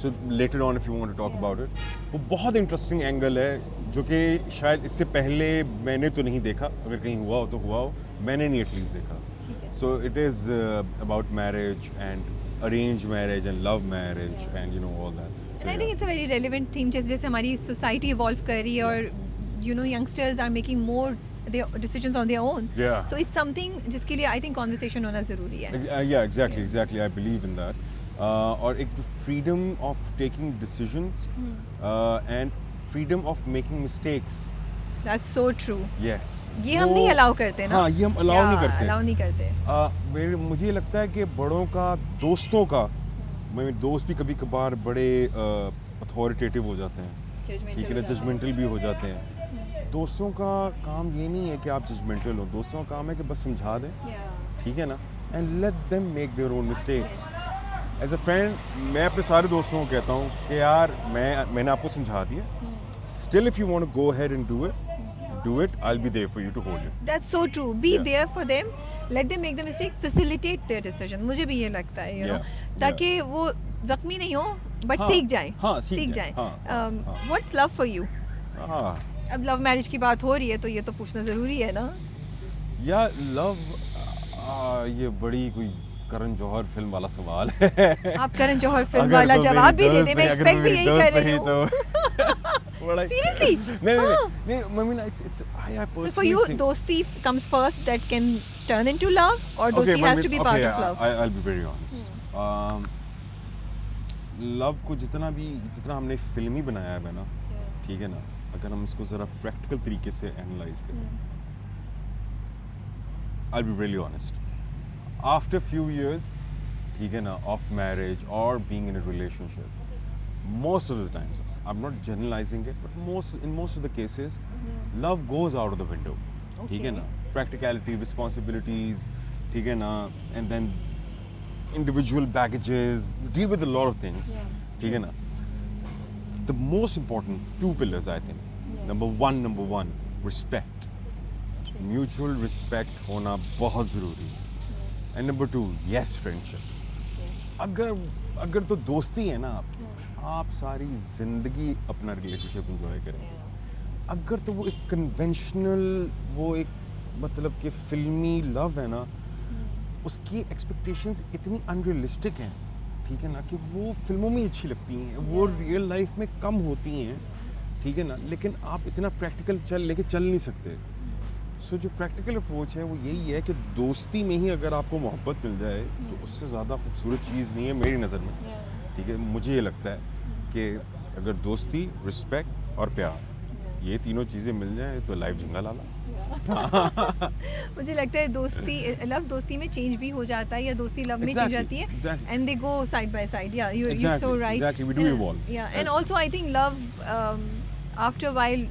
so later on if you want to talk about it. वो बहुत इंटरेस्टिंग एंगल है जो कि शायद इससे पहले मैंने तो नहीं देखा, अगर कहीं हुआ हो तो हुआ हो, मैंने नहीं एटलीस्ट देखा. So it is about marriage and arrange marriage and love marriage and you know all that. And I think it's a very relevant theme जैसे हमारी सोसाइटी इवॉल्व कर रही है और you know youngsters are making more their decisions on their own. Yeah. So it's something जिसके लिए I think conversation होना ज़रूरी है. Yeah, exactly. I believe in that. और एक freedom of taking decisions and freedom of making mistakes. That's so true. Yes. ये हम नहीं अलाउ करते ना. हाँ, ये हम allow नहीं करते. अलाउ नहीं करते. मुझे लगता है कि बड़ों का, दोस्तों का, मेरे दोस्त भी कभी कभार बड़े अथॉरिटेटिव हो जाते हैं, ठीक है ना, जजमेंटल भी हो जाते हैं. दोस्तों का काम ये नहीं है कि आप जजमेंटल हो, दोस्तों का काम है कि बस समझा दें, ठीक है ना, and let them make their own mistakes. As a friend, मैं अपने सारे दोस्तों को कहता हूँ कि यार मैंने आपको समझा दिया. Still, if you want to go ahead and do it. I'll be there for you to hold you. That's so true. Be Yeah. there for them. Let them make the mistake. Facilitate their decision. मुझे भी ये लगता है, you know, Yeah. ताकि वो जख्मी नहीं हो, but हाँ, सीख जाए. हाँ, सीख जाए. जाए. हाँ, हाँ. What's love for you? हाँ. अब लव मैरिज की बात हो रही है तो ये तो पूछना ज़रूरी है ना. या लव ये बड़ी कोई करण जौहर फिल्म वाला सवाल है. आप करण जौहर फिल्म अगर वाला तो जवाब भी मेरी दे दे. मैं दोस्त एक्सपेक्ट भी नहीं, यही अगर कर मेरी रही दोस्त हूँ. नहीं, बड़ा- Seriously? नहीं, I mean it's I So personally for you, think- दोस्ती comes first that can turn into love, or Okay, दोस्ती but has to be part of love. I'll be very honest. Love को जितना हमने फिल्मी बनाया है ना, ठीक है ना, अगर हम इसको ज़रा प्रैक्टिकल तरीके से एनालाइज करें, I'll be really honest. After few years, ठीक है ना, of marriage or being in a relationship, most of the times, I'm not generalizing it, but in most of the cases, love goes out of the window. ठीक है ना, practicality, responsibilities, ठीक है ना, and then individual baggages, deal with a lot of things. ठीक है ना. The most important two pillars, I think. Number one, respect. Mutual respect होना बहुत ज़रूरी है. And number two, yes, friendship. अगर तो दोस्ती है ना आपकी, आप सारी ज़िंदगी अपना रिलेशनशिप एंजॉय करेंगे. अगर तो वो एक कन्वेंशनल, वो एक मतलब कि फिल्मी लव है ना, उसकी एक्सपेक्टेशंस इतनी अनरियलिस्टिक हैं, ठीक है ना, कि वो फिल्मों में अच्छी लगती हैं, वो रियल लाइफ में कम होती हैं, ठीक है ना, लेकिन आप इतना प्रैक्टिकल लेके चल नहीं सकते. सो जो प्रैक्टिकल अप्रोच है वो यही है कि दोस्ती में ही अगर आपको मोहब्बत मिल जाए तो उससे ज़्यादा खूबसूरत चीज़ नहीं है मेरी नज़र में. ठीक है, मुझे ये लगता है कि अगर दोस्ती, रिस्पेक्ट और प्यार, ये तीनों चीज़ें मिल जाए तो लाइफ झिंगा लाला. मुझे लगता है दोस्ती में चेंज भी हो जाता है, या दोस्ती लव में चेंज Exactly, जाती है, exactly. and they go side by side. Yeah, you're so Exactly, right. exactly. We do evolve. Yeah, and Yes. also I think love after a while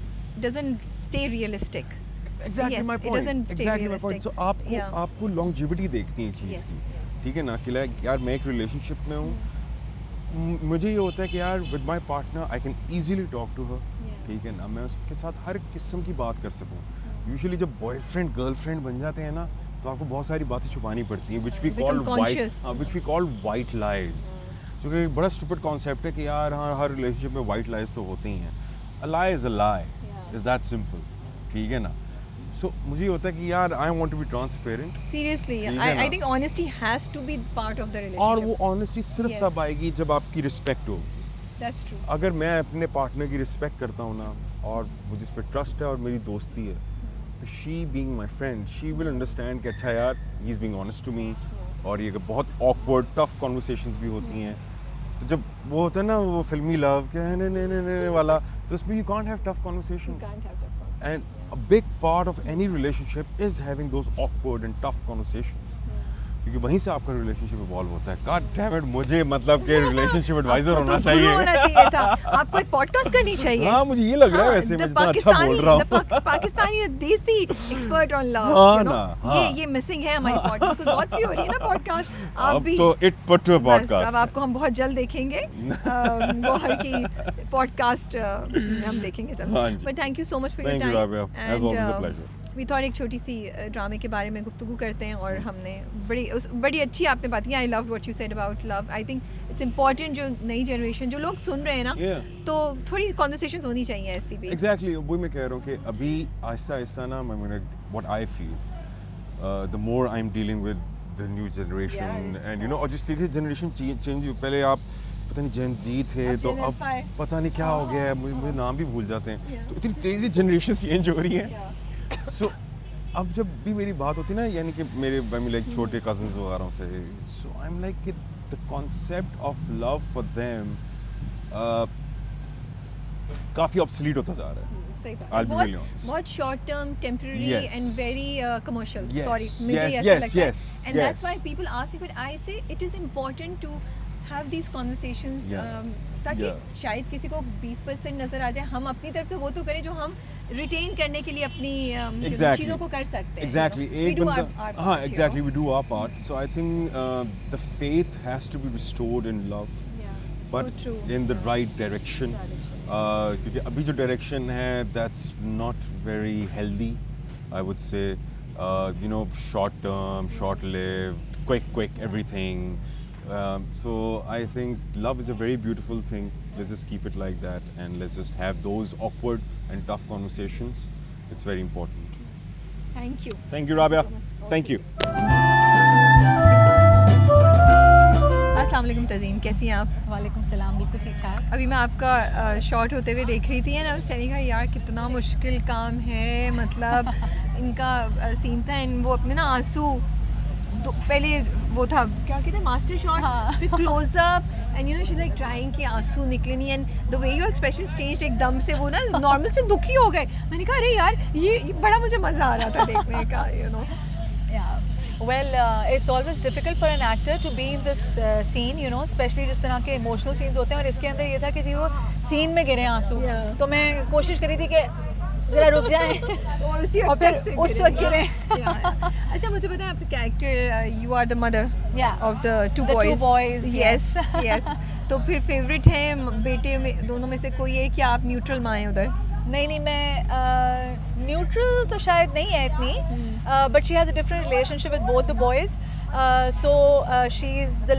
doesn't stay realistic. Exactly Yes, my it point. doesn't stay Exactly my point. realistic. So आपको longevity देखनी है चीज़ Yes. की, ठीक है ना, कि यार मैं एक रिलेशनशिप में हूँ, मुझे ये होता है कि यार with my partner I can easily talk to her, ठीक है ना, मैं उसके साथ हर किस्म की बात कर सकूँ. यूजुअली जब बॉयफ्रेंड गर्लफ्रेंड बन जाते हैं ना, तो आपको बहुत सारी बातें छुपानी पड़ती हैं, Become conscious. which we call white lies, जो कि एक बड़ा स्टूपिड कॉन्सेप्ट है कि यार हाँ, हर रिलेशनशिप में white lies तो होते ही हैं. A lie is a lie. Is that simple? ठीक है ना. So मुझे ये होता है कि यार I want to be transparent. Seriously, ठीक है I ना. think honesty has to be part of the और relationship. वो ऑनेस्टी सिर्फ Yes. तब आएगी जब आपकी रिस्पेक्ट हो. That's true. अगर मैं अपने पार्टनर की रिस्पेक्ट करता हूँ ना, और मुझे इस पर ट्रस्ट है और मेरी दोस्ती है, तो she being my friend, she will understand कि अच्छा यार he is being honest to me. और ये बहुत ऑकवर्ड टफ कॉन्वर्सेशंस भी होती हैं. तो जब वो होता है ना वो फिल्मी लव के ने वाला, तो उसमें you can't have tough conversations. Can't have that conversation. And a big part of any relationship is having those awkward and tough conversations. क्योंकि वहीं से आपका रिलेशनशिप इवॉल्व होता है. God damn it, मुझे मतलब कि रिलेशनशिप एडवाइजर आपको होना तो चाहिए. गुरु होना चाहिए था. आपको एक पॉडकास्ट करनी चाहिए. हाँ, मुझे ये लग रहा है हाँ, वैसे, मैं the इतना अच्छा बोल रहा हूँ. पाकिस्तानी देसी एक्सपर्ट ऑन लव. हाँ ना, हाँ. ये मिसिंग है हमारी पॉडकास्ट. तो बहुत सी हो रही है ना पॉडकास्ट. आप अब भी तो इट पट टू बस पॉडकास्ट. अब आपको हम बहुत जल्द देखेंगे. गोहर की पॉडकास्ट हम देखेंगे जल्द. हाँ जी. But thank you so much for your Thank you, time. Rabia. As always, a pleasure. We thought एक छोटी सी ड्रामे के बारे में गुफ्तगू करते हैं, और हमने बड़ी अच्छी आपने बात की. I love what you said about love. I think it's important जो नई जनरेशन जो लोग सुन रहे हैं ना, Yeah. तो थोड़ी कॉन्वर्सेशंस होनी चाहिए ऐसी भी. Exactly, वही मैं कह रहा हूँ कि अभी आहिस्ता आहिस्ता ना, I mean, what I feel, the more I'm dealing with the new generation, Yeah. and you know, और जिस तरीके से जनरेशन चेंज, पहले आप पता नहीं Gen Z थे, अब तो Gen अब Alpha है. पता नहीं क्या हो गया है, मुझे नाम भी भूल जाते हैं. Yeah. तो इतनी तेज़ी से जनरेशन चेंज हो रही है. So अब जब भी मेरी बात होती है ना, यानी कि मेरे लाइक छोटे कजन्स वगैरह से, so I am like the concept of love for them काफ़ी ऑब्सलीट होता जा रहा है. सही बात. I'll be really honest. बहुत short term, temporary Yes. And very commercial. Yes, sorry, मुझे yes, ऐसा yes, लगता है. yes, and that's yes. Why people ask me, but I say it is important to have these conversations ताकि शायद किसी को 20% नज़र आ जाए, हम अपनी तरफ से वो तो करें जो हम रिटेन करने के लिए अपनी चीज़ों को कर सकते हैं. Exactly. We do our part. हाँ, exactly. We do our part. So I think the faith has to be restored in love, but So true. in the right direction. क्योंकि अभी जो direction है, that's not very healthy, I would say. Short term, short lived, quick, everything. So I think love is a very beautiful thing. Let's just keep it like that, and let's just have those awkward and tough conversations. It's very important. Thank you. Thank you, Rabia. Thank you. अस्सलाम वालेकुम तज़ीन, कैसी हैं आप? वालेकुम सलाम, बिल्कुल ठीक ठाक. अभी मैं आपका शॉट होते हुए देख रही थी and I was telling her यार कितना मुश्किल काम है, मतलब इनका सीन था एंड वो अपने ना आंसू पहले वो था क्या कहते हैं मास्टर शॉट, फिर close up and you know she like trying कि आंसू निकले नहीं and the way your expression change एकदम से वो ना नॉर्मल से दुखी हो गए. मैंने कहा अरे यार ये बड़ा मुझे मज़ा आ रहा था देखने का, you know. Well, it's always difficult for an actor to be in this scene, you know, especially जिस तरह के emotional scenes होते हैं, और इसके अंदर ये था कि जी वो सीन में गिरे आंसू. तो मैं कोशिश करी थी कि ज़रा रुक जाएं और फिर उस वक्त गिरे. अच्छा मुझे बताएं आपका character, you are the mother of the two boys, yes yes. तो फिर फेवरेट है बेटे में दोनों में से कोई एक या आप न्यूट्रल माँ हैं उधर? नहीं मैं न्यूट्रल तो शायद नहीं है इतनी, but she has a different relationship with both the boys. So she is the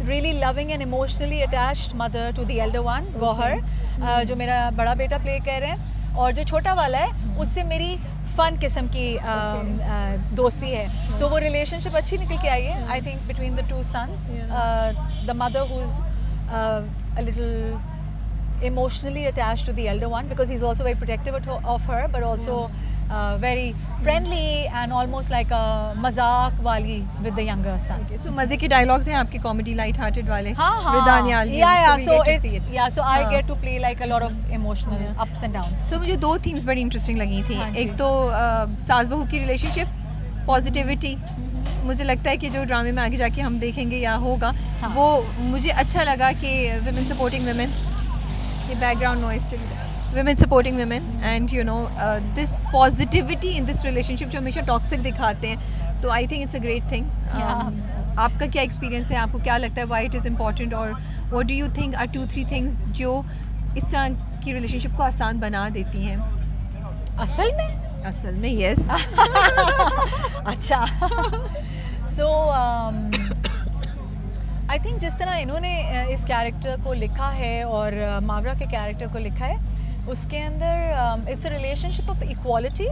really loving and emotionally attached mother to the elder one, Gohar, जो मेरा बड़ा बेटा प्ले कर रहे हैं, और जो छोटा वाला है उससे मेरी फन किस्म की दोस्ती है. So वो रिलेशनशिप अच्छी निकल के आई है, I think, between the two sons. The mother who's a little emotionally attached to the elder one because he's also very protective of her, but also very friendly and almost like a mazak wali with the younger son. So मज़े के dialogues हैं आपकी, comedy light hearted वाले with Daniyal. So I get to play like a lot of emotional ups and downs. So मुझे दो themes बड़ी interesting लगी थी. एक तो सास बहू की रिलेशनशिप, पॉजिटिविटी. मुझे लगता है कि जो ड्रामे में आगे जाके हम देखेंगे या होगा, वो मुझे अच्छा लगा कि women supporting women, ये बैकग्राउंड नॉइस चल रहा है, women supporting women and you know this positivity in this relationship जो हमेशा टॉक्सिक दिखाते हैं. तो I think it's a great thing. आपका क्या एक्सपीरियंस है, आपको क्या लगता है why it is important, और what do you think are 2-3 things जो इस तरह की रिलेशनशिप को आसान बना देती हैं? असल में yes. अच्छा. So आई थिंक जिस तरह इन्होंने इस कैरेक्टर को लिखा है और मावरा के कैरेक्टर को लिखा है, उसके अंदर it's a relationship of equality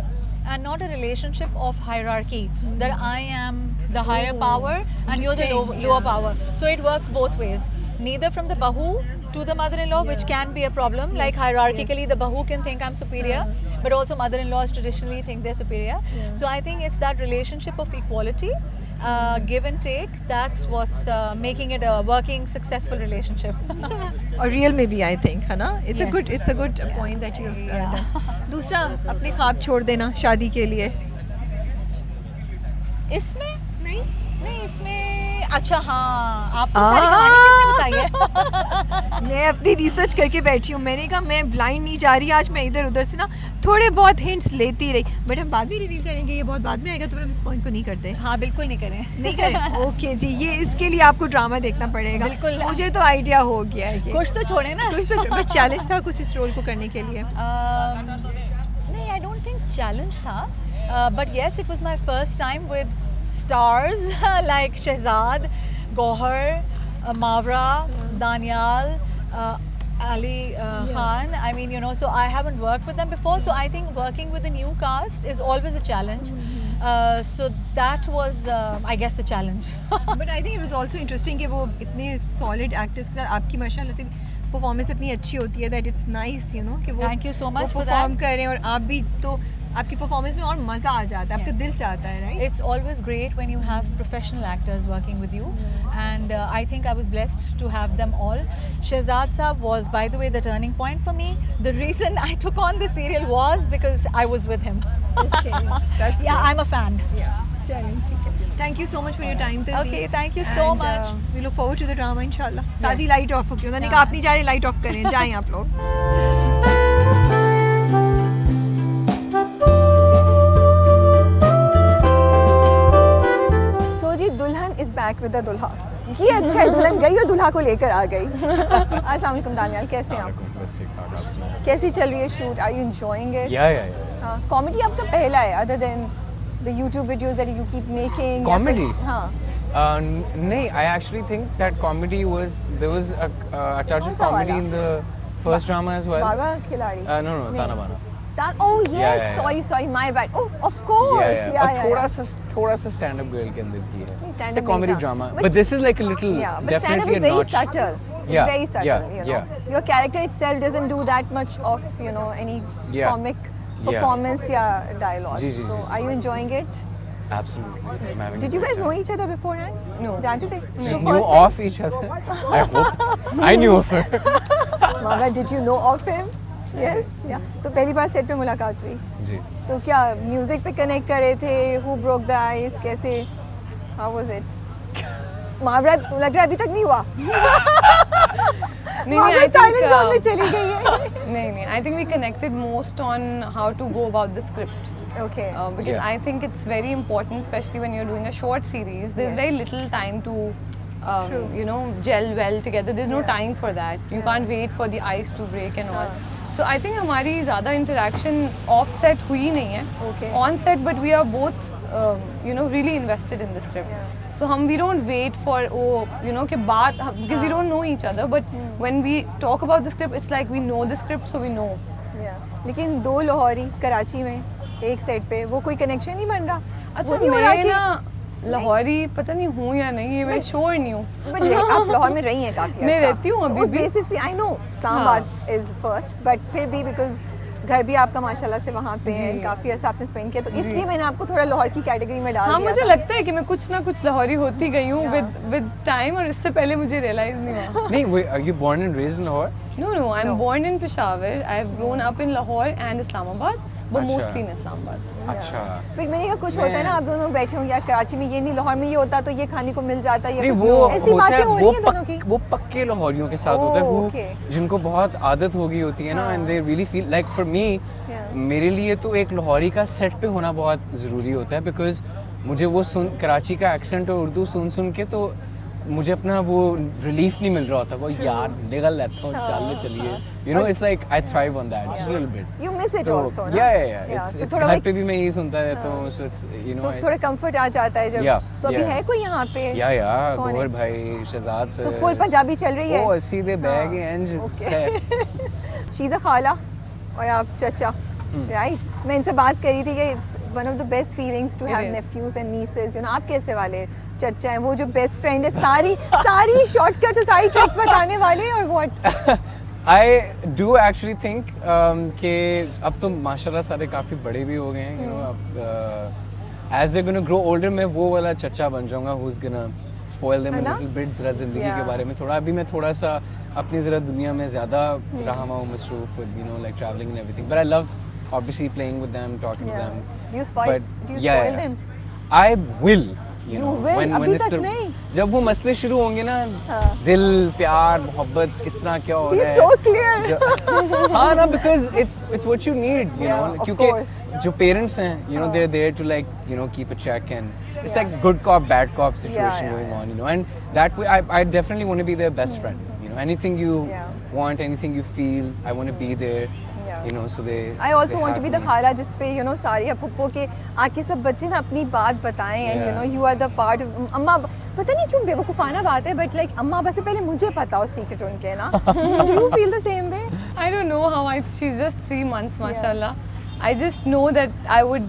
and not a relationship of hierarchy, that I am the higher power and you're the lower power. So it works both ways, neither from the bahu to the mother-in-law, which can be a problem, like hierarchically the bahu can think I'm superior, but also mother-in-laws traditionally think they're superior. So I think it's that relationship of equality, give and take, that's what's making it a working successful relationship. और real में भी I think है ना, it's a good point that you have done. दूसरा, अपने ख्वाब छोड़ देना शादी के लिए. इसमें नहीं इसमें अच्छा हाँ, आपको सारी कहानी किसने बताई है? मैं अपनी रिसर्च करके बैठी हूँ. मैंने कहा मैं ब्लाइंड नहीं जा रही आज, मैं इधर उधर से ना थोड़े बहुत हिंट्स लेती रही, बट हम बाद में रिवील करेंगे, ये बहुत बाद में आएगा, तो हम इस पॉइंट को नहीं करते. हाँ बिल्कुल नहीं करें. ओके जी, ये इसके लिए आपको ड्रामा देखना पड़ेगा. बिल्कुल. मुझे तो आइडिया हो गया है कि कुछ तो छोड़े ना, बट चैलेंज था कुछ इस रोल को करने के लिए? नहीं, आई डोंट थिंक चैलेंज था, but yes it was my first time with stars like Shehzad, Gohar, Mawra, Danial, Ali Khan. I mean, you know, so I haven't worked with them before, so I think working with a new cast is always a challenge. So that was, I guess, the challenge. But I think it was also interesting कि वो इतने solid actors के साथ आपकी माशाल्लाह से performance इतनी अच्छी होती है that it's nice, you know, कि वो Thank you so much for perform that. कर रहे हैं और आप भी तो आपकी परफॉर्मेंस में और मज़ा आ जाता है, आपका दिल चाहता है, right? It's always great when you have professional actors working with you, and I think I was blessed to have them all. Shehzad Saab was, by the way, the turning point for me. The reason I took on the serial was because I was with him. Okay, that's Yeah, great. I'm a fan. चलिए ठीक है. Thank you so much for your time, Tazeen. Okay, thank you so much. We look forward to the drama, इंशाल्लाह. सादी light of होगी. उन्होंने कहा आप नहीं जा रहे, लाइट ऑफ करें, जाएं आप लोग. So जी दुल्हन is back with the दुल्हा. ये अच्छा है, दुल्हन गई और दुल्हा को लेकर आ गई. अस्सलाम वालेकुम दानियाल, कैसे हैं आप? बस ठीक-ठाक, आप सुनाओ? कैसी चल रही है shoot? Are you enjoying it? Yeah. Comedy आपका पहला है, other than the YouTube videos that you keep making. या Comedy? फिर- हाँ. नहीं, I actually think that comedy there was a touch कौन of सा comedy वाला? in the first drama as well. बाबा खिलाड़ी. No, नहीं. Tana Bana. Oh yes, yeah. sorry, my bad. Oh, of course. Yeah. और थोड़ा सा stand up girl के अंदर भी है. stand It's a up comedy नहीं था. drama, But- but this is like a little Yeah, but stand up definitely is a very notch. subtle. It's Yeah, very subtle, yeah, you know. yeah. Your character itself doesn't do that much of, you know, any Yeah. comic Yeah. performance या dialogue. Ji, So, are you enjoying it? Absolutely. I'm having Did a you great guys know time. each other beforehand? No. जानते थे? Just So knew first time- of each other. I hope. I knew of her. Mama, did you know of him? Yes. Yeah. तो पहली बार set पे मुलाकात हुई. जी. तो क्या music पे कनेक्ट कर रहे थे? Who broke the ice? कैसे? How was it? मुहावरा लग रहा है अभी तक नहीं हुआ. नहीं, मुहावरा I think, silent zone में चली गई है. नहीं, I think we connected most on how to go about the script. Okay. Because Yeah. I think it's very important, especially when you're doing a short series. There's Yes. very little time to, True. you know, gel well together. There's no Yeah. time for that. You Yeah. can't wait for the ice to break and all. हाँ. So I think हमारी ज़्यादा interaction off set हुई नहीं है. Okay. On set, but we are both, you know, really invested in the script. Yeah. So we don't wait for you know कि बात because we don't know each other. But when we talk about the script, it's like we know the script, so we know. Yeah. लेकिन दो लाहौरी कराची में एक set पे वो कोई connection नहीं बन रहा. अच्छा वो नहीं हो रहा मैं कि ना लाहौरी पता नहीं हूँ या नहीं, मैं श्योर नहीं हूँ. बट आप लाहौर में रही हैं काफी. मैं अर्सा. रहती हूँ तो अभी उस भी. बेसिस पे I know Islamabad is first, but फिर भी बिकॉज घर भी आपका माशाल्लाह से वहाँ पे है, जी. काफी अर्सा आपने स्पेंड किया, तो इसलिए मैंने आपको थोड़ा लाहौर की कैटेगरी में डाल हाँ दिया मुझे था. लगता है कि मैं कुछ ना कुछ लाहौरी होती गई हूँ विद टाइम, और इससे पहले मुझे रियलाइज नहीं हुआ. नहीं, wait, are you born and raised in Lahore? No, I'm born in Peshawar. I've grown up in Lahore and Islamabad, but अच्छा. mostly in Islamabad. अच्छा. बट मैंने कहा कुछ होता है ना, आप दोनों बैठे हो या कराची में ये नहीं, लाहौर में ये होता तो ये खाने को मिल जाता या नहीं, कुछ वो ऐसी होता बातें है, हो रही हैं दोनों की. वो पक्के लाहौरियों के साथ होता है, Oh, वो okay. जिनको बहुत आदत हो गई होती है ना, and they really feel like for me, मेरे लिए तो एक लाहौरी का सेट पे होना बहुत ज़रूरी होता है, बिकॉज मुझे वो कराची का एक्सेंट और उर्दू सुन के तो मुझे अपना वो रिलीफ नहीं मिल रहा होता, वो यार निकल लेता हूँ, चलिए, you know, it's like I thrive on that just a little bit. You miss it also, ना? या Yeah, तो इट्स थोड़ा घर वही- पे भी मैं यही सुनता रहता हूँ, सो इट्स यू नो तो थोड़ा कंफर्ट आ जाता है जब. Yeah, तो अभी yeah. है कोई यहाँ पे? या कौन है? गौहर भाई, Shahzad sir. So full Punjabi चल रही है? ओ सीधे बैग एंड Okay. शीज़ा खाला और आप चचा, राइट? मैं इनसे बात करी थी कि it's one of the best feelings to have is. Nephews and nieces, you know. आप कैसे वाले चचा हैं, वो जो बेस्ट फ्रेंड है, सारी शॉर्टकट्स और सारी ट्रिक्स बताने वाले, और what? I do actually think कि अब तो माशाल्लाह सारे काफ़ी बड़े भी हो गए हैं, यू नो. अब as they gonna grow older मैं वो वाला चचा बन जाऊंगा who is gonna spoil them a है ना? लिटिल बिट, ज़रा ज़िंदगी Yeah. के बारे में थोड़ा. अभी मैं थोड़ा सा अपनी ज़रा दुनिया में ज़्यादा रहा हुआ हूँ, मसरूफ with, you know, like travelling and everything, but I love obviously playing with them, talking to Yeah. them. Do you spoil them? I will. You know, will? when अभी it's तक नहीं? जब वो मसले शुरू होंगे ना, दिल, प्यार, मोहब्बत किस तरह क्या हो He's रहा है. so clear. हाँ ना, because it's what you need, you Yeah, know. of क्योंकि course. जो parents हैं, you know, they're there to like, you know, keep a check, and it's like good cop, bad cop situation yeah, going on, you know. And that way, I definitely want to be their best friend. You know, anything you want, anything you feel, I want to be there. You know, so they. I also they want to have be the me. खाला जिस पे, you know, सारे फुप्पो के आके सब बच्चे ना अपनी बात बताएं, and you Yeah. know you are the part of अम्मा. पता नहीं क्यों बेवकूफ़ाना बात है, but like अम्मा बस से पहले मुझे पता हो सीक्रेट उनके ना. Do you feel the same way? I don't know how she's just 3 months, mashallah. I just know that I would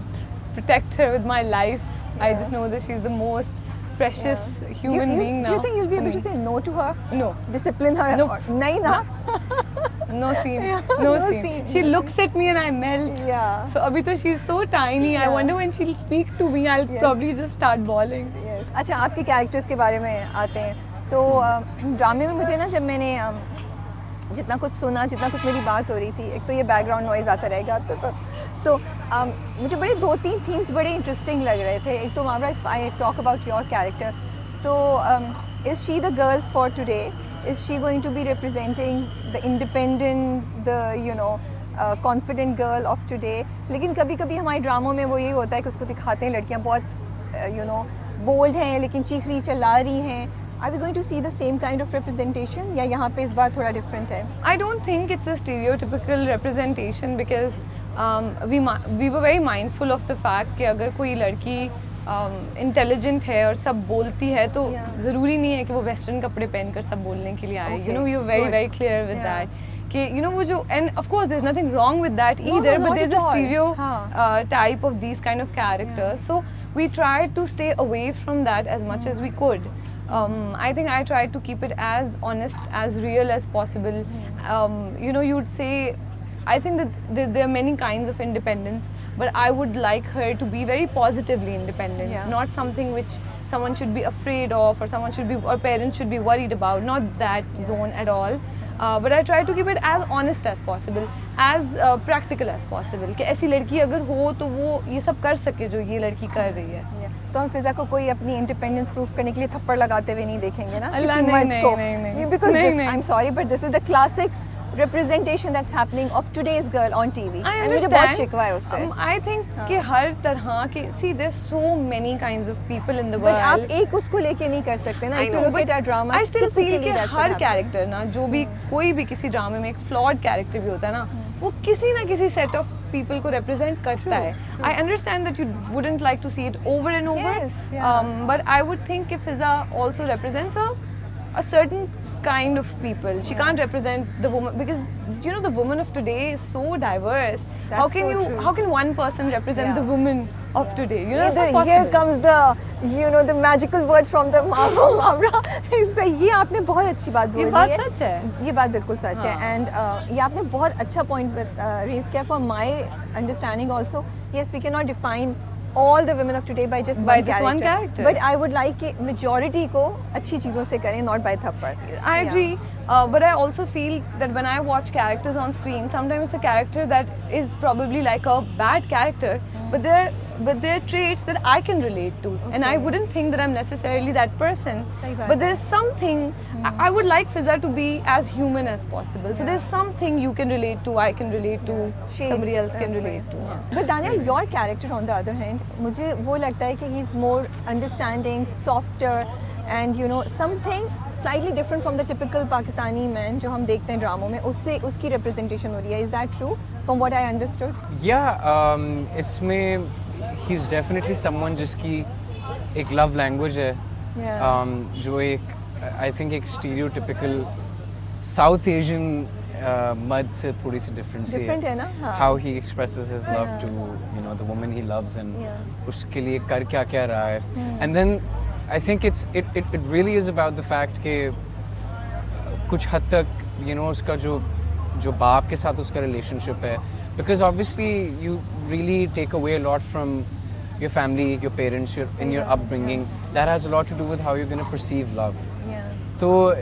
protect her with my life. I just know that she's the most precious human being now. Do you think you'll be for able me. to say no to her? No. Discipline her? Nope. Or- नहीं ना. no scene. No scene. She looks at me and I melt. Yeah. So abhi to she's so tiny. I wonder when she'll speak to me, I'll probably just start bawling. अच्छा, आपके characters के बारे में आते हैं तो ड्रामे में मुझे ना जब मैंने जितना कुछ सुना, जितना कुछ मेरी बात हो रही थी, एक तो ये बैकग्राउंड नॉइज़ आता रहेगा आपके पास, सो मुझे बड़े 2-3 थीम्स बड़े इंटरेस्टिंग लग रहे थे. एक तो Mawra, if I talk about your character, तो is she the girl for today? Is she going to be representing the independent, the confident girl of today? लेकिन कभी कभी हमारे ड्रामों में वो यही होता है कि उसको दिखाते हैं लड़कियाँ बहुत बोल्ड हैं लेकिन चीख रही चिल्ला रही हैं. Are we going to see the same kind of representation या यहाँ पे इस बार थोड़ा different है? I don't think it's a stereotypical representation because we were very mindful of the fact कि अगर कोई लड़की इंटेलिजेंट है और सब बोलती है तो ज़रूरी नहीं है कि वो वेस्टर्न कपड़े पहनकर सब बोलने के लिए आए. You know, we were very clear with that. कि you know वो जो, and of course there's nothing wrong with that either, but there's a stereotype of these kind of characters. So we tried to stay away from that as much as we could. I think I tried to keep it as honest, as real as possible. You know, you'd say, I think that there are many kinds of independence, but I would like her to be very positively independent, not something which someone should be afraid of or someone should be, or parents should be worried about, not that zone at all. But I try to keep it as honest as possible, as practical as possible. कि ऐसी लड़की अगर हो तो वो ये सब कर सके जो ये लड़की कर रही है. तो हम फिजा को कोई अपनी इंडिपेंडेंस प्रूफ करने के लिए थप्पड़ लगाते हुए नहीं देखेंगे ना अल्लाह, किसी नहीं, मर्द नहीं, को. नहीं, नहीं. Because नहीं, this, नहीं. I'm sorry but this is the classic representation that's happening of today's girl on TV. I And मुझे बहुत understand. शिकवा है उससे. I think कि हर तरह के, see there's so many kinds of people in the But world. आप एक उसको लेके नहीं कर सकते ना. I If know, you look but at our dramas, I still feel typically कि that's what her happens. Character ना, जो भी कोई भी किसी ड्रामे में एक फ्लॉड कैरेक्टर भी होता है ना, वो किसी ना किसी सेट ऑफ पीपल को रिप्रेजेंट करता है. I understand that you wouldn't like to see it over and over, Yes, but I would think कि Fiza also represents a certain kind of people. She can't represent the woman because you know the woman of today is so diverse. That's so true. How can one person represent the woman of today? You know, it's not Here possible. comes the magical words from the mamra. ये आपने बहुत अच्छी बात बोली ये है. बात सच है. ये बात बिल्कुल सच है. एंड ये आपने बहुत अच्छा पॉइंट रेज किया. For my understanding also, yes we can not define all the women of today by just one character. But I would like कि majority को अच्छी चीज़ों से करें, not by थप्पड़. I agree, but I also feel that when I watch characters on screen, sometimes it's a character that is probably like a bad character, but they're traits that I can relate to, and I wouldn't think that I'm necessarily that person. But there's something I would like Fiza to be as human as possible. So there's something you can relate to, I can relate to, somebody else can relate to. But Daniel, your character on the other hand, मुझे वो लगता है कि he's more understanding, softer, and you know something slightly different from the typical Pakistani man जो हम देखते हैं ड्रामों में, उससे उसकी representation हो रही है. Is that true? From what I understood. Yeah, इसमें he's definitely someone जिसकी एक love language है. जो एक I think एक stereotypical South Asian मर्द से थोड़ी सी different है ना. How he expresses his love to the woman he loves and उसके लिए कर क्या रहा है. And then I think it really is about the fact कि कुछ हद तक उसका जो बाप के साथ उसका relationship है, because obviously you really take away a lot from your family, your parents, in your upbringing. That has a lot to do with how you're going to perceive love. So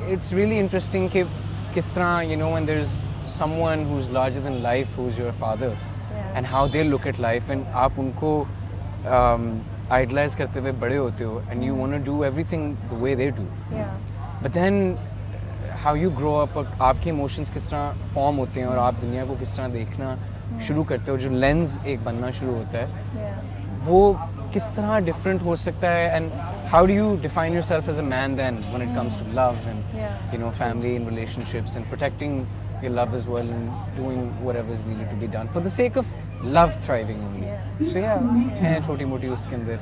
it's really interesting कि किस तरह when there's someone who's larger than life, who's your father, and how they look at life, and आप उनको idolize करते हुए बड़े होते हो, and you want to do everything the way they do. But then how you grow up और आपके emotions किस तरह form होते हैं और आप दुनिया को किस तरह देखना शुरू करते हो, जो lens एक बनना शुरू होता है, वो किस तरह different हो सकता है. And how do you define yourself as a man then when it comes to love and family and relationships and protecting your love as well and doing whatever is needed to be done for the sake of love thriving only. So है छोटी मोटी उसके अंदर.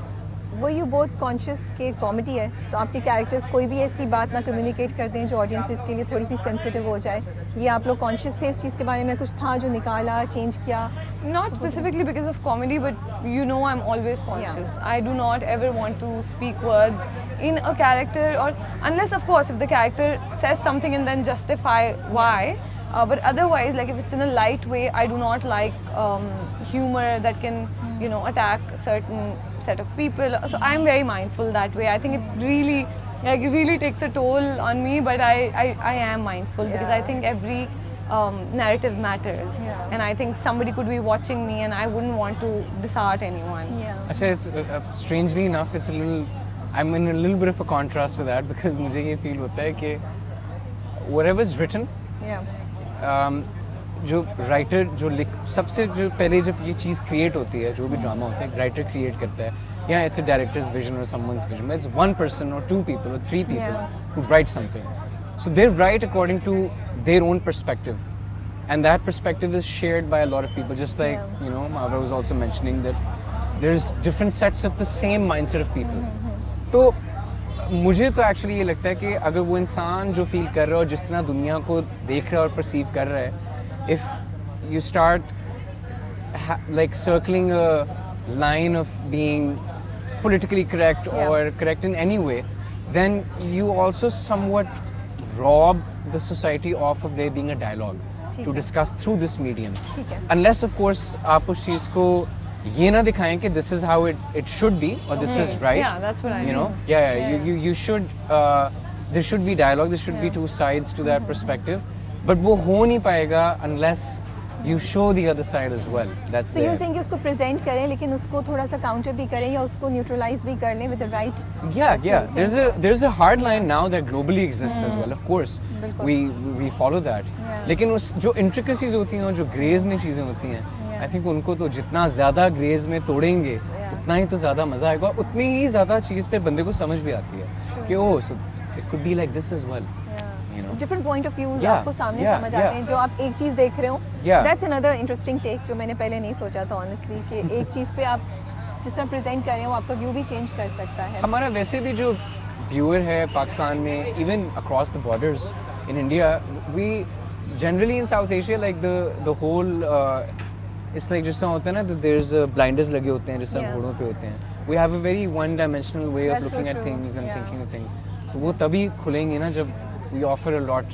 वो you both conscious के comedy है, तो आपके कैरेक्टर्स कोई भी ऐसी बात ना कम्युनिकेट करते हैं जो ऑडियंसेस के लिए थोड़ी सी सेंसिटिव हो जाए. ये आप लोग कॉन्शियस थे इस चीज़ के बारे में, कुछ था जो निकाला, चेंज किया? Not specifically because of comedy, but you know I'm always conscious. I do not ever want to speak words in a character, or unless of course if the character says something and then justify why. But otherwise, like if it's in a light way, I do not like humor that can, you know, attack a certain set of people. So I'm very mindful that way. I think it really, like, it really takes a toll on me, but I am mindful because I Yeah. think every narrative matters. Yeah. And I think somebody could be watching me and I wouldn't want to disheart anyone. Yeah. अच्छा, it's strangely enough, it's a little, I'm in a little bit of a contrast to that because मुझे ये feel होता है कि whatever's written, Yeah. जो writer जो लिख सबसे जो पहले जब ये चीज़ क्रिएट होती है, जो भी ड्रामा होता है, राइटर क्रिएट करता है, या इट्स अ डायरेक्टर्स विजन और someone's vision, it's one person और टू पीपल और three people who write something, so they write according to their own perspective, and that perspective is shared by a lot of people, just like Yeah. you know Mavra was also mentioning that there's different sets of the same mindset of people. तो मुझे तो actually ये लगता है कि अगर वो इंसान जो फील कर रहा है और जिस तरह दुनिया को देख रहा है और परसीव कर रहा है, if you start like circling a line of being politically correct Yeah. or correct in any way, then you also somewhat rob the society off of there being a dialogue ठीक to है। discuss through this medium. ठीक है। Unless of course आप उस चीज़ को ये ना दिखाएं कि this is how it should be or this is right. Yeah, that's what I You know, mean. yeah. You should there should be dialogue. There should be two sides to that perspective. But वो हो नहीं पाएगा unless you show the other side as well. That's So you're there. saying कि उसको present करें लेकिन उसको थोड़ा सा counter भी करें या उसको neutralize भी कर लें with the right. Yeah. There's a hard line now that globally exists as well. Of course, बिल्कुल। we follow that. Yeah. लेकिन उस जो intricacies होती हैं और जो grays में चीज़ें होती हैं, I think उनको तो जितना ज़्यादा grays में तोड़ेंगे, उतना ही तो ज़्यादा मज़ा आएगा और उतनी ही ज़्यादा चीज़ पे बंदे को समझ भी आती है कि oh, so it could be like this as well. You know? Different point of views Yeah, आपको सामने yeah, समझ yeah. आते हैं जो आप एक चीज़ देख रहे हो. Yeah. That's another interesting take जो मैंने पहले नहीं सोचा था honestly कि एक चीज़ पे आप जिस तरह present कर रहे हो आपका व्यू भी चेंज कर सकता है. हमारा वैसे भी जो व्यूअर है पाकिस्तान में, even across the borders in India, we generally in South Asia like the whole it's like जिस तरह होता है ना, देयर इज ब्लाइंडर्स लगे होते हैं जिस तरह Yeah. घोड़ों पे होते हैं. We have a very one dimensional way of That's so looking at true. Things and Yeah. Thinking of things. So वो तभी खुलेंगे ना जब we offer a lot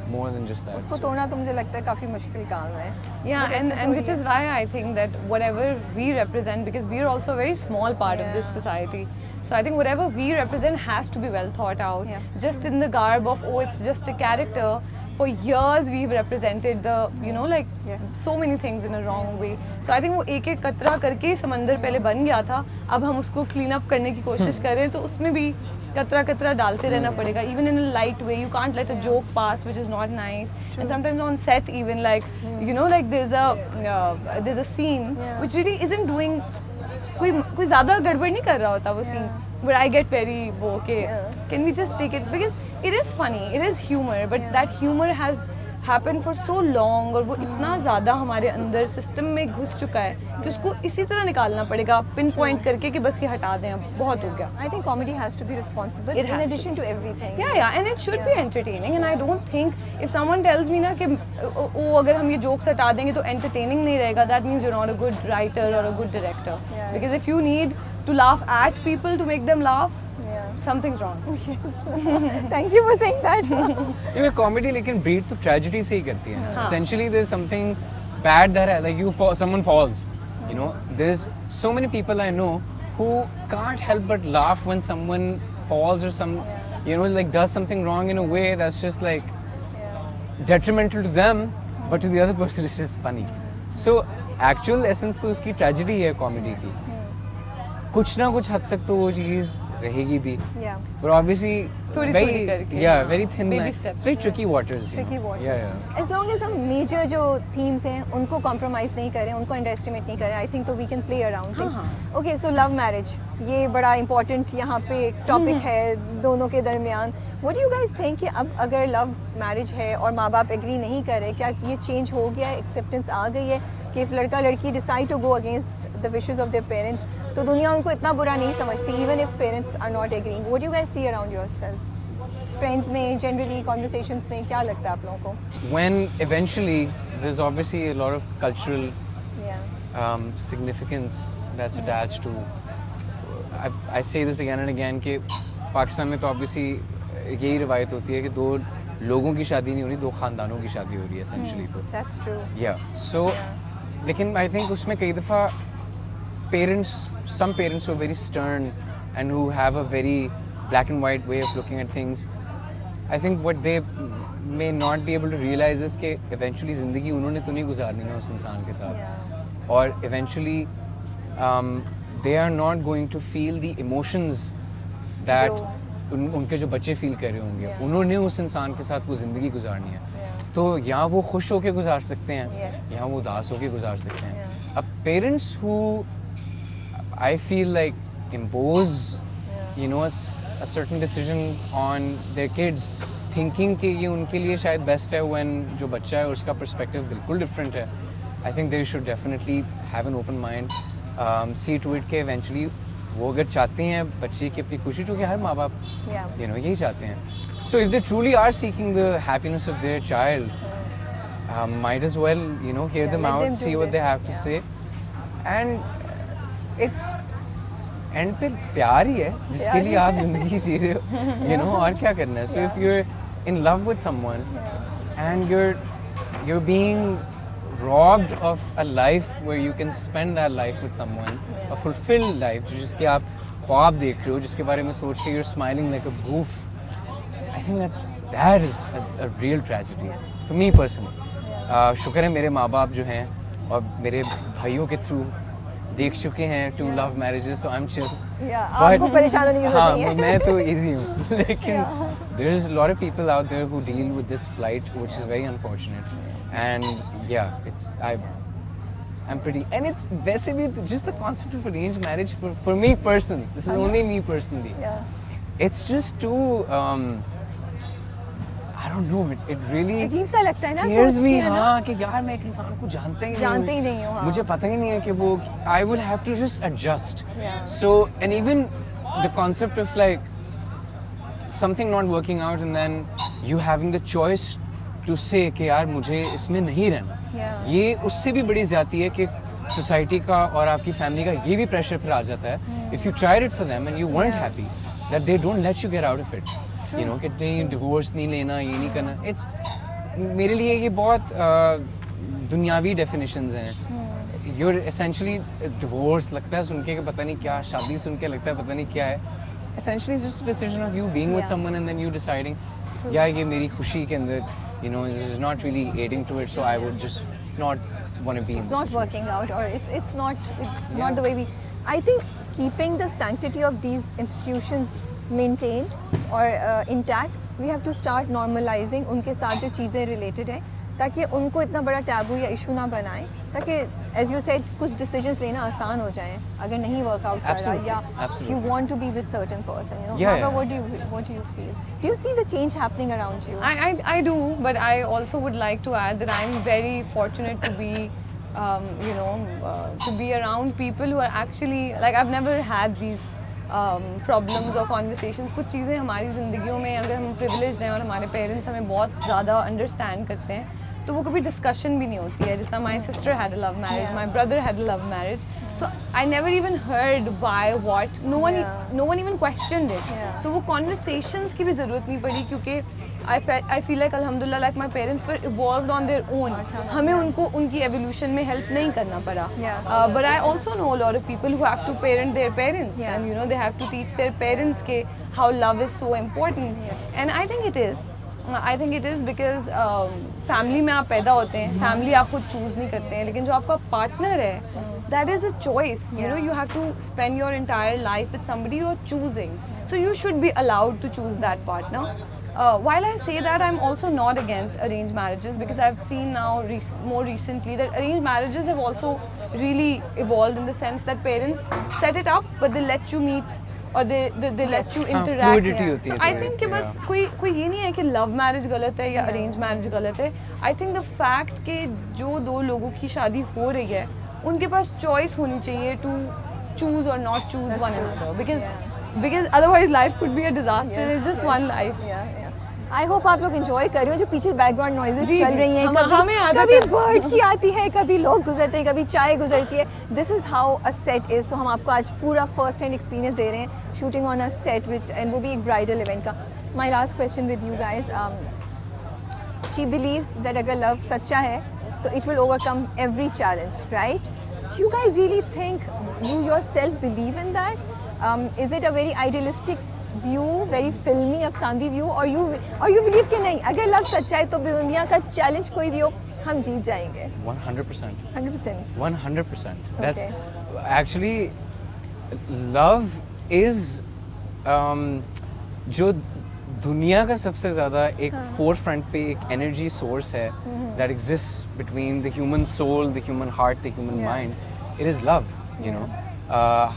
more than just that. उसको तोड़ना तो मुझे लगता है काफ़ी मुश्किल काम है. Yeah, But and definitely which is why I think that whatever we represent, because we are also a very small part of this Yeah. society. So I think whatever we represent has to be well thought out. Yeah. Just in the garb of, oh, it's just a character. For years we've represented the, you know, like Yeah. so many things in a wrong way. So I think वो एक एक कतरा करके ही समंदर पहले बन गया था. अब हम उसको clean up करने की कोशिश कर रहे हैं, तो उसमें भी कतरा कतरा डालते रहना पड़ेगा. Even in a light way, you can't let a joke pass which is not nice. And sometimes on set even like, you know, like there's a scene Yeah. which really isn't doing कोई ज़्यादा गड़बड़ नहीं कर रहा होता वो scene. But I get very वो okay. Yeah. Can we just take it because it is funny, it is humor, but that humor has happened for so long और वो इतना ज़्यादा हमारे अंदर सिस्टम में घुस चुका है कि उसको इसी तरह निकालना पड़ेगा पिन पॉइंट करके कि बस ये हटा दें, अब बहुत हो गया. I think comedy has to be responsible It in has to addition to everything. Yeah, and it should be entertaining. And I don't think if someone tells me ना कि ओ अगर हम ये jokes हटा देंगे तो entertaining नहीं रहेगा, that means you're not a good writer or a good director. Yeah. Because if you need to laugh at people to make them laugh, Yeah. something's wrong. Thank you for saying that. ये comedy लेकिन breed तो tragedy से ही करती है. Essentially there's something bad that like someone falls, you know, there's so many people I know who can't help but laugh when someone falls or you know, like does something wrong in a way that's just like detrimental to them, but to the other person it's just funny. So actual essence तो उसकी tragedy है comedy की. कुछ ना कुछ हद तक तो वो चीज़ रहेगी भी. Yeah. But obviously, थोड़ी very, थोड़ी करके, yeah, हाँ. very thin Baby line. steps. It's very tricky waters. you Tricky know. waters. Yeah. As long as हम major जो themes हैं उनको compromise नहीं करें, उनको underestimate नहीं करें, I think तो we can play around it. Okay, so love marriage, ये बड़ा important यहाँ पे एक topic है दोनों के दरमियान. What do you guys think कि अब अगर love marriage है और माँ बाप agree नहीं कर रहे, क्या ये change हो गया है, acceptance आ गई है कि if लड़का लड़की decide to go against the wishes of their parents, तो दुनिया उनको इतना बुरा नहीं समझती, even if parents are not agreeing. What do you guys see around yourselves? Friends में, generally conversations में क्या लगता है आप लोगों को? When eventually there's obviously a lot of cultural Yeah. significance that's attached to. I say this again and again कि पाकिस्तान में तो obviously यही रिवायत होती है कि दो लोगों की शादी नहीं हो रही, 2 ख़ानदानों की शादी हो रही है एसेंशली तो दैट्स ट्रू या सो लेकिन आई थिंक उसमें कई दफ़ा parents some parents who are very stern and who have a very black and white way of looking at things. I think what they may not be able to realize is कि eventually ज़िंदगी उन्होंने तो नहीं गुजारनी ना उस इंसान के साथ और eventually they are not going to feel the emotions that उनके जो बच्चे फील कर रहे होंगे उन्होंने उस इंसान के साथ वो ज़िंदगी गुजारनी है तो या वो खुश होके गुजार सकते हैं या वो उदास होके गुजार सकते हैं अब parents who I feel like impose you know a certain decision on their kids thinking कि ये उनके लिए शायद बेस्ट है when जो बच्चा है उसका पर्सपेक्टिव बिल्कुल डिफरेंट है I think they should definitely have an open mind see to it कि eventually वो अगर चाहते हैं बच्चे की अपनी खुशी जो कि हर माँ बाप you know यही चाहते हैं so if they truly are seeking the happiness of their child might as well you know hear them out see what they have to say and it's and पे प्यार ही है जिसके लिए आप जिंदगी जी रहे हो you know और क्या करना है so if you're in love with someone and you're being robbed of a life where you can spend that life with someone a fulfilled life जो जिसके आप ख्वाब देख रहे हो जिसके बारे में सोच के you're smiling like a goof I think that is a real tragedy for me personally शुक्र है मेरे माँ बाप जो हैं और मेरे भाइयों के थ्रू देख चुके हैं 2 love marriages so I'm chill आपको परेशान होने की जरूरत नहीं है मैं तो easy हूँ लेकिन there's a lot of people out there who deal with this plight which is very unfortunate and yeah it's I'm pretty and it's वैसे भी just the concept of arranged marriage for me personally this is only me personally it's just too I don't know it really अजीब सा लगता है ना scares सोच me के, है ना? हाँ कि यार मैं एक इंसान को जानता ही नहीं हूँ मुझे पता ही नहीं है कि वो I will have to just adjust so and even the concept of like something not working out and then you having the choice to say कि यार मुझे इसमें नहीं रहना ये उससे भी बड़ी ज़्यादती है कि सोसाइटी का और आपकी फैमिली का ये भी प्रेशर फिर आ जाता है if you tried it for them and you weren't happy that they don't let you get out of it you know कि नहीं डिवोर्स नहीं लेना ये नहीं करना it's मेरे लिए ये बहुत दुनियावी डेफिनेशंस हैं you're essentially divorce लगता है सुन के कि पता नहीं क्या शादी सुन के लगता है पता नहीं क्या है essentially it's just a decision of you being with someone and then you deciding या ये मेरी खुशी के अंदर you know is not really aiding to it so I would just not want to be in it's this not situation. working out or it's not the way we I think keeping the sanctity of these institutions maintained or intact we have to start normalizing उनके साथ जो चीज़ें related हैं ताकि उनको इतना बड़ा taboo या इशू ना बनाएं ताकि as you said कुछ decisions लेना आसान हो जाएं अगर नहीं work out कर रहा या you want to be with certain person you know Baba, what do you feel do you see the change happening around you I do but I also would like to add that I'm very fortunate to be to be around people who are actually like I've never had these problems और conversations कुछ चीज़ें हमारी ज़िंदगियों में अगर हम privileged हैं और हमारे पेरेंट्स हमें बहुत ज़्यादा अंडरस्टैंड करते हैं तो वो कभी डिस्कशन भी नहीं होती है जैसा my sister had a love marriage my brother had a love marriage so I never even heard why what no one even question it so वो कॉन्वर्सेशंस की भी ज़रूरत नहीं पड़ी क्योंकि I feel like alhamdulillah like my parents were evolved on their own हमें उनको उनकी evolution में help नहीं करना पड़ा but I also know a lot of people who have to parent their parents and you know they have to teach their parents के how love is so important and I think it is because family में आप पैदा होते हैं family आप खुद choose नहीं करते हैं लेकिन जो आपका partner है that is a choice you know you have to spend your entire life with somebody you are choosing so you should be allowed to choose that partner while I say that, I'm also not against arranged marriages because I've seen now more recently that arranged marriages have also really evolved in the sense that parents set it up but they let you meet or they let you interact. So I think कि बस कोई ये नहीं है कि love marriage गलत है या arranged marriage गलत है. I think the fact कि जो दो लोगों की शादी हो रही है उनके पास choice होनी चाहिए to choose or not choose one another because otherwise life could be a disaster. It's just one life. I hope आप लोग एंजॉय कर रहे हो जो पीछे बैकग्राउंड नॉइजेस चल रही हैं कभी बर्ड की आती है कभी लोग गुजरते हैं कभी चाय गुजरती है this is how a set is तो हम आपको आज पूरा फर्स्ट हैंड एक्सपीरियंस दे रहे हैं shooting on a set which and वो भी एक ब्राइडल इवेंट का my last question with you guys she believes that अगर लव सच्चा है तो it will overcome every challenge, right? Do you guys really think you yourself believe in that? Is it a very idealistic view, very फिल्मी अफसानवी view, और you believe कि नहीं, अगर love सच्चा है तो दुनिया का चैलेंज कोई भी हो हम जीत जाएंगे? 100%. 100%. 100%. That's actually love is जो दुनिया का सबसे ज़्यादा एक फोर फ्रंट पे एक एनर्जी सोर्स है that exists between the human soul, the human heart, the human mind. It is love, you know.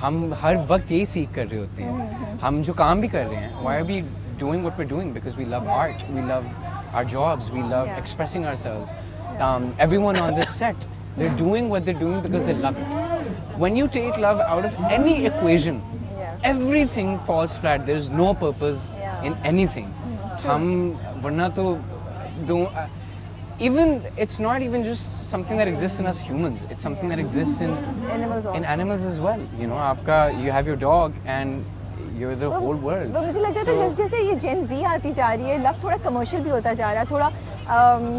हम हर वक्त यही सीख कर रहे होते हैं. हम जो काम भी कर रहे हैं, why are we doing what we're doing? Because we love art, we love our jobs, we love expressing ourselves. Everyone on this set, they're doing what they're doing because they love it. When you take love out of any equation, everything falls flat. There's no purpose in anything. हम वरना तो even it's not even just something that exists in us humans. It's something that exists in Animals also. animals as well. You know, you have your dog and you're the whole world. वो मुझे लगता था So- जैसे जैसे ये जेन जी आती जा रही है, लव थोड़ा कमर्शियल भी होता जा रहा है, थोड़ा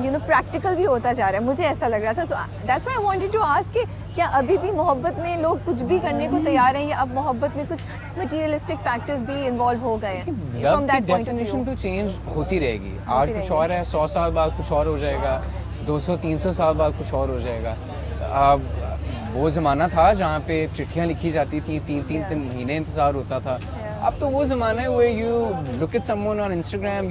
यू नो प्रैक्टिकल भी होता जा रहा है, मुझे ऐसा लग रहा था. So that's why I wanted to ask कि क्या अभी भी मोहब्बत में लोग कुछ भी करने को तैयार हैं, या अब मोहब्बत में कुछ मटेरियलिस्टिक फैक्टर्स भी इन्वॉल्व हो गए हैं? लव की डेफिनेशन तो चेंज होती रहेगी. आज कुछ और है, 100 साल बाद कुछ और हो जाएगा, 200-300 साल बाद कुछ और हो जाएगा. वो ज़माना था जहाँ पे चिट्ठियाँ लिखी जाती थी, 3 महीने इंतज़ार होता था. अब तो वो ज़माना है where you look at someone on Instagram,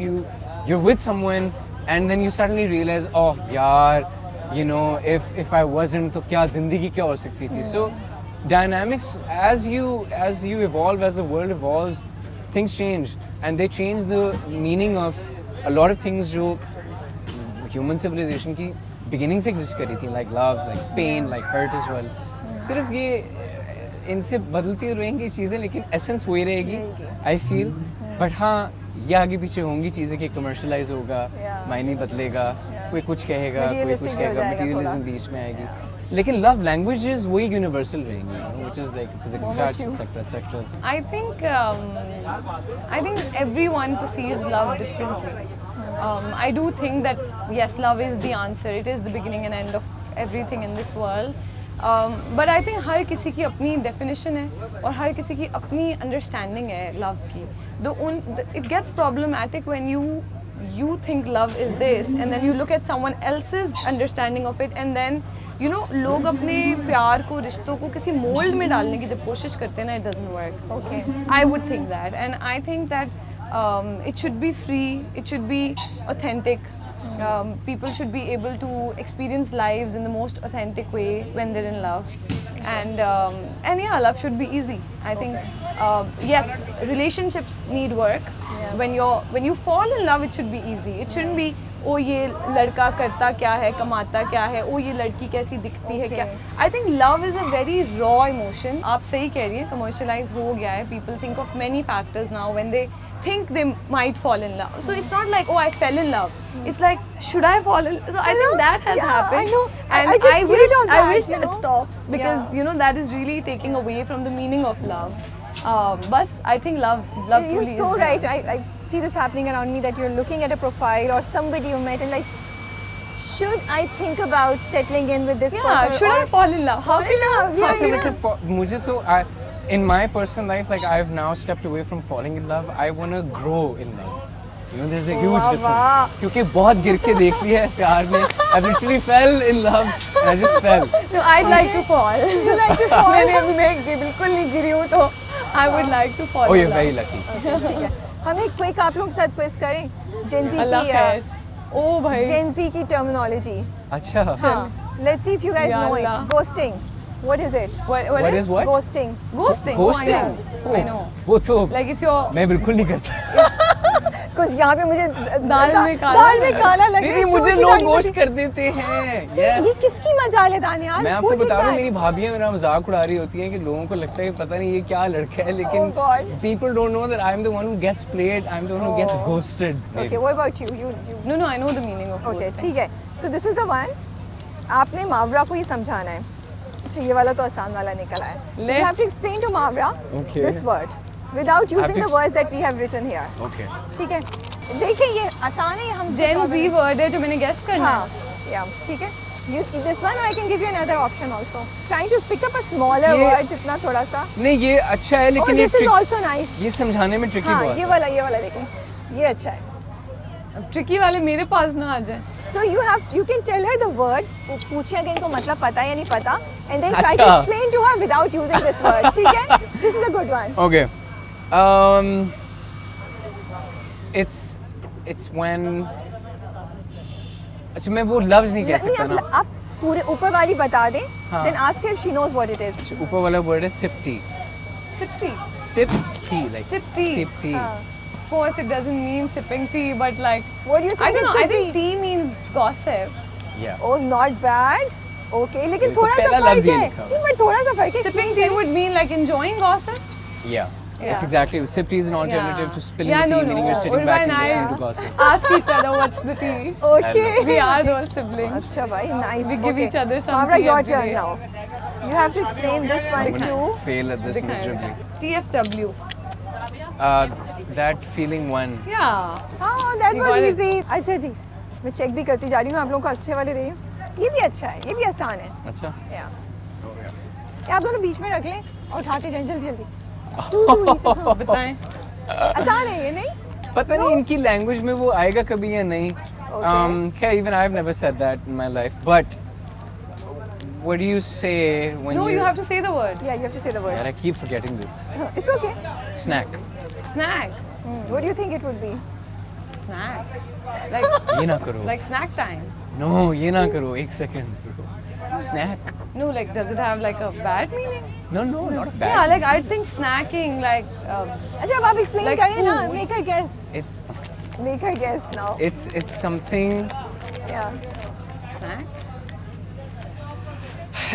you're with someone and then you suddenly realize, oh यार, you know, if I wasn't तो क्या ज़िंदगी क्या हो सकती थी. So dynamics, as you evolve, as the world evolves, things change and they change the meaning of a lot of things जो human civilization की beginning से exist करी थी, like love, like pain, like hurt as well. सिर्फ ये इनसे बदलती रहेंगी चीज़ें, लेकिन एसेंस वही रहेगी, I feel. बट हाँ, ये आगे पीछे होंगी चीज़ें कि कमर्शलाइज होगा, मायने बदलेगा, कोई कुछ कहेगा, कोई कुछ Materialistic भी हो कहेगा, जाएगा मटीरियलिज्म बीच में आएगी. लेकिन लव लैंग्वेजेस वही यूनिवर्सल रहेंगी, which is like physical touch, etc. I think everyone perceives love differently. I do think that yes, love is the answer. It is the beginning and end of everything in this world. But I think हर किसी की अपनी definition है और हर किसी की अपनी understanding है love की. It gets problematic when you think love is this and then you look at someone else's understanding of it and then you know लोग अपने प्यार को, रिश्तों को किसी मोल्ड में डालने की जब कोशिश करते हैं ना, it doesn't work. Okay. I would think that, and I think that it should be free, it should be authentic. People should be able to experience lives in the most authentic way when they're in love, and yeah, love should be easy. I think yes, relationships need work. When you fall in love, it should be easy. It shouldn't be ओ ये लड़का करता क्या है, कमाता क्या है, ओ ये लड़की कैसी दिखती है क्या. I think love is a very raw emotion. आप सही कह रही हैं, कमर्शलाइज हो गया है. People think of many factors now when they think they might fall in love. So it's not like, oh, I fell in love. It's like, should I fall in? So I think that has happened. I know. And I get scared of that, I wish you that know? stops because you know that is really taking away from the meaning of love. But I think love You're truly so is right. there. I see this happening around me, that you're looking at a profile or somebody you met and like, should I think about settling in with this Yeah, person? should I or fall in love? How can love? you? Yeah, अच्छा, you वैसे know? मुझे तो in my personal life, like I've now stepped away from falling in love. I want to grow in love. You know, there's a huge वाह, difference. वाह. क्योंकि बहुत गिर के देख लिया है प्यार में. I literally fell in love and I just fell. No, I'd like to fall. You like to fall? मैंने अभी मैं बिल्कुल नहीं गिरी हूँ तो I would like to fall. Oh, in you're love. very lucky. ठीक है. हम एक क्विक आप लोग के साथ क्विज करें. जेन अल्लाह जी खैर. की ओ भाई. जेन जी की टर्मिनोलॉजी. अच्छा. हाँ. Let's see if you guys या know Allah. it. Ghosting. What is it? What is what? Ghosting. Ghosting. Ghosting. Oh, I know. वो तो Like if you're मैं बिल्कुल नहीं करता. कुछ यहाँ पे मुझे दाल में काला दाल में काला लग रहा है. नहीं, मुझे छोटी लोग दाढ़ी घोस्ट वाली. कर देते हैं. ये Yes. किसकी मजाल है दानियाल? मैं आपको Who did बता रहा हूँ, that? मेरी भाभियाँ मेरा मजाक उड़ा रही होती हैं कि लोगों को लगता है कि पता नहीं ये क्या लड़का है, लेकिन Oh God. people don't know that I'm the one who gets played. I'm the one who gets ghosted. Okay, what about you? You. No, I know the meaning of Okay, ghosting. ठीक है. So this is the one. आपने मावरा को ही समझाना है. अच्छा, ये वाला तो आसान वाला निकला है. So ले. you have to explain to Mavra Okay. this word without using to the words that we have written here. Okay. ठीक है. देखिए ये आसान है, हम जेन जी वर्ड है जो मैंने गेस करना हाँ है। या ठीक है, you this one I can give you another option also, trying to pick up a smaller ये- word जितना थोड़ा सा, नहीं ये अच्छा है oh लेकिन ये this is trick- also nice, ये समझाने में ट्रिकी हाँ बहुत ये है। वाला देखें, ये अच्छा है। अब ट्रिकी वाले मेरे पास ना आ जाए। So you can tell her the word, पूछिए अगर इनको मतलब पता है या नहीं पता, and then try to अच्छा। explain to her without using this word, ठीक है? This is a good one. Okay. It's when. अच्छा मैं वो लफ्ज नहीं कह सकता ना। आप पूरे ऊपर वाली बता दें, हाँ। then ask her if she knows what it is. अच्छा, ऊपर वाला वर्ड है sip tea. Sip Sip tea like. Sip tea. Sip tea. हाँ. Of course it doesn't mean sipping tea, but like What do you think I don't it know. could I think be? tea means gossip. Yeah. Oh, not bad. Okay, लेकिन ये तो थोड़ा सा पहला फर्क लफ्ज़ ये है। लिखा हुआ है। नहीं, but थोड़ा सा फर्क है। Sipping tea would mean like enjoying gossip. Yeah. Yeah. It's exactly. Sip tea is an alternative Yeah. to spilling Yeah, the tea, no, meaning no. you're sitting Urva back and and I- listening to gossip. Ask each other what's the tea. Okay. We are those siblings. अच्छा भाई, nice. We give Okay. each other some Barbara, tea your every turn day. now. You have to explain this one I'm too. gonna fail at this दिखाएगा। miserably. TFW. That feeling one. Yeah. Oh, that You was got it. easy. अच्छा जी, मैं check भी करती जा रही हूँ, आप लोगों को अच्छे वाले दे रही हूँ। ये भी अच्छा है, ये भी आसान है। अच्छा. या आप दोनों बीच में रख लें और उठाते जाएं जल्दी जल्दी। हाँ, बताएं. आसान है ये, नहीं? पता नहीं इनकी लैंग्वेज में वो आएगा कभी या नहीं. Okay, even I've never said that in my life. But what do you say when No, you have to say the word. Yeah, you have to say the word. Yaar, I keep forgetting this. It's okay. Snack. Snack. What do you think it would be? Snack. Like ये ना करो. like snack time. No, ये ना करो. एक second. Snack. No, like does it have like a bad meaning? No, not a bad. Yeah, like I think snacking like अच्छा अब आप explain Like करें ना, food. make her guess. It's Make her guess now. it's something. Yeah. snack.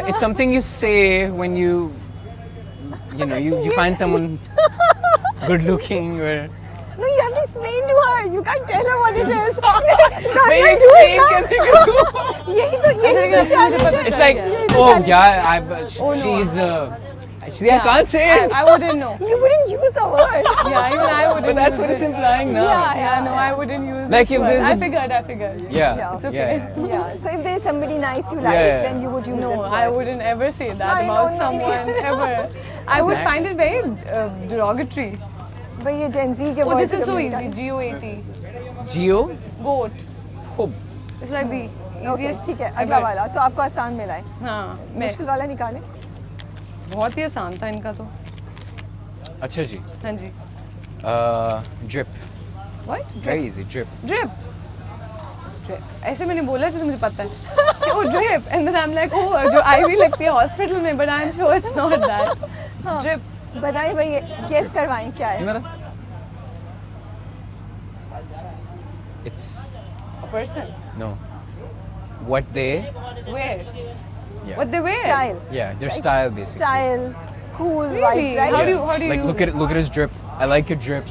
It's something you say when you know you find someone good looking or. No, you have to explain to her. You can't tell her what it is. मैं you ये do it explain now. कैसे करूँ? यही तो मुझे challenge पता है. It's like, यही तो oh challenge yeah, Oh, no. she's. Actually, I can't say it. I wouldn't know. You wouldn't use the word. Yeah, even I wouldn't. But that's use what it's it. implying now. Yeah, no, I wouldn't use. Like this if word. there's I a- figured. Yeah. Yeah. It's okay. Yeah. So if there is somebody nice you like, Yeah. then you would use No, this word. I wouldn't ever say that I about know, someone ever. I would Snack. find it very derogatory. But ये Gen Z के Oh, words this is कभी so नहीं easy. निकाले. GOAT. Geo. Goat. Oh. It's like the Okay, easiest. ठीक है. अगला ever. वाला. तो आपको आसान मिला है. हाँ, मैं मुश्किल वाला निकालें. बहुत ही आसान था इनका तो. अच्छा जी. हाँ जी. Drip. What? Very easy. Drip. Drip. Drip. ऐसे मैंने बोला जैसे मुझे पता है. Oh, drip. And then I'm like, oh, जो IV लगती है hospital में, but I'm sure it's not that. Drip. बताइए भाई, guess करवाएं क्या You है? know that? It's A person. no. What they. Where? Yeah. What they wear? Style. Yeah, their style basically. Style. Cool. Really? Right. Right. How Yeah. do you like use look it? at his drip. I like your drip.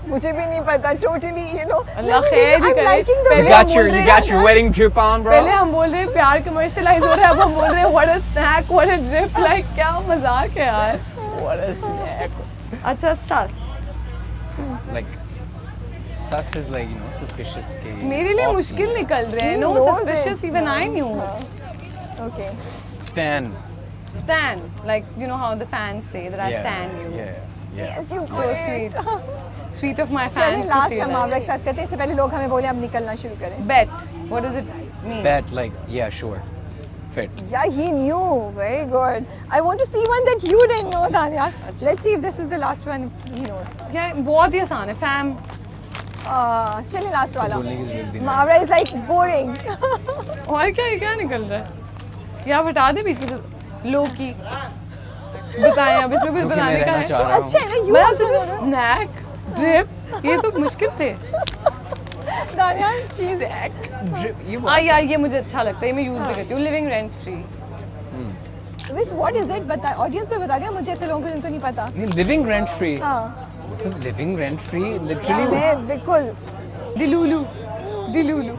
मुझे भी नहीं पता. Totally, you know. अल्लाह खैर ही I'm करे. liking the पहले way You got हम your बोल रहे हैं wedding ना. drip on, bro. पहले हम बोल रहे हैं प्यार कमर्शियलाइज हो रहा है, अब हम बोल रहे हैं what a snack, what a drip, like क्या मजाक है यार. What a snack. अच्छा सस. Like sus is like suspicious के. मेरे लिए off मुश्किल scene. निकल रहे हैं. He No knows suspicious it. even I knew. Okay. Stan. Stan, like you know how the fans say that I Yeah. stan you. Yeah. Yeah. Yes, you So got it. sweet. Sweet of my चलिए fans to last say हम that. आवरा के साथ करते हैं. इससे पहले लोग हमें बोले अब निकलना शुरू करें. Bet. What does it mean? Bet like yeah sure. Fit. Yeah, he knew. Very good. I want to see one that you didn't know, Tanya. Let's see if this is the last one he knows. Yeah, बहुत ही आसान है. Fam. चलिए last वाला. बोलने की जरूरत भी नहीं. Mavra is like boring. और क्या निकल रहा है? या हटा दे बीच में से. Loki. बताएं अब इसमें कुछ जो कि मैं बताने का रहना है. चाह रहा अच्छा है हूँ. ना, you मतलब also तुझे know. स्नैक, ड्रिप, ये तो मुश्किल थे. Tanya, she's Snack. Drip. ये हाँ यार ये मुझे अच्छा लगता है, ये मैं यूज भी करती हूँ. Living rent free. which what is it? बता ऑडियंस को बता दिया, मुझे ऐसे लोगों को जिनको नहीं पता. नहीं living rent free. हाँ. मतलब living rent free literally. मैं बिल्कुल. डिलूलू. Delulu.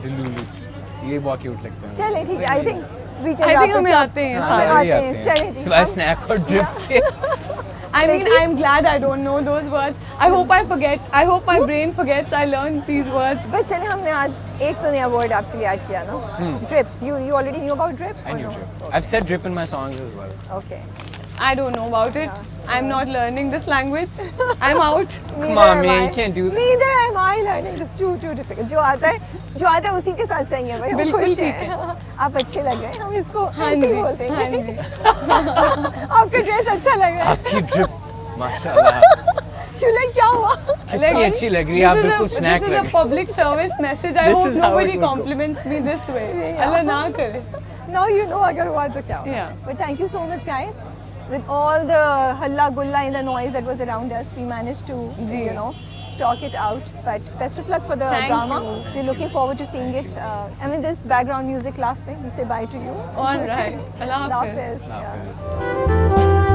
ये बहुत क्यूट लगता है. चलिए ठीक है. I think we can. I wrap think it हमें up. आते हैं हाँ, सारे. आते सारे हैं. आते चलिए हैं. जी. सिवाय स्नैक और ड्रिप के. I mean, I'm glad I don't know those words. I hope I forget. I hope my brain forgets I learned these words. But चले हमने आज एक तो नया वर्ड आपके लिए ऐड किया ना, drip. You already knew about drip? I or knew no? drip. I've said drip in my songs as well. Okay. I don't know about it. I'm not learning this language. I'm out. Come on, man, you can't do that. Neither am I learning. It's too difficult. जो आता है उसी के साथ सही है भाई. हम बिल्कुल खुश ठीक हैं. आप अच्छे लग रहे हैं. हम इसको हाँ ऐसे ही जी, बोलते हाँ हैं. जी. आपका ड्रेस अच्छा लग रहा है. आपकी drip, माशाल्लाह. क्यों लग क्या हुआ? कितनी अच्छी लग रही है. आप बिल्कुल snack This is लग a रही public service message. I This hope is how nobody it will go. compliments me this way. Yeah. Allah ना करे. Now you know अगर हुआ तो क्या होगा. Yeah. But thank you so much, guys. With all the halla gulla and the noise that was around us, we managed to, ji. you know, talk it out. But best of luck for the Thank drama. you. We're looking forward to seeing it. I mean, this background music last week, we say bye to you. All right. Allah Allah Hafiz. Hafiz. Yeah. Hafiz.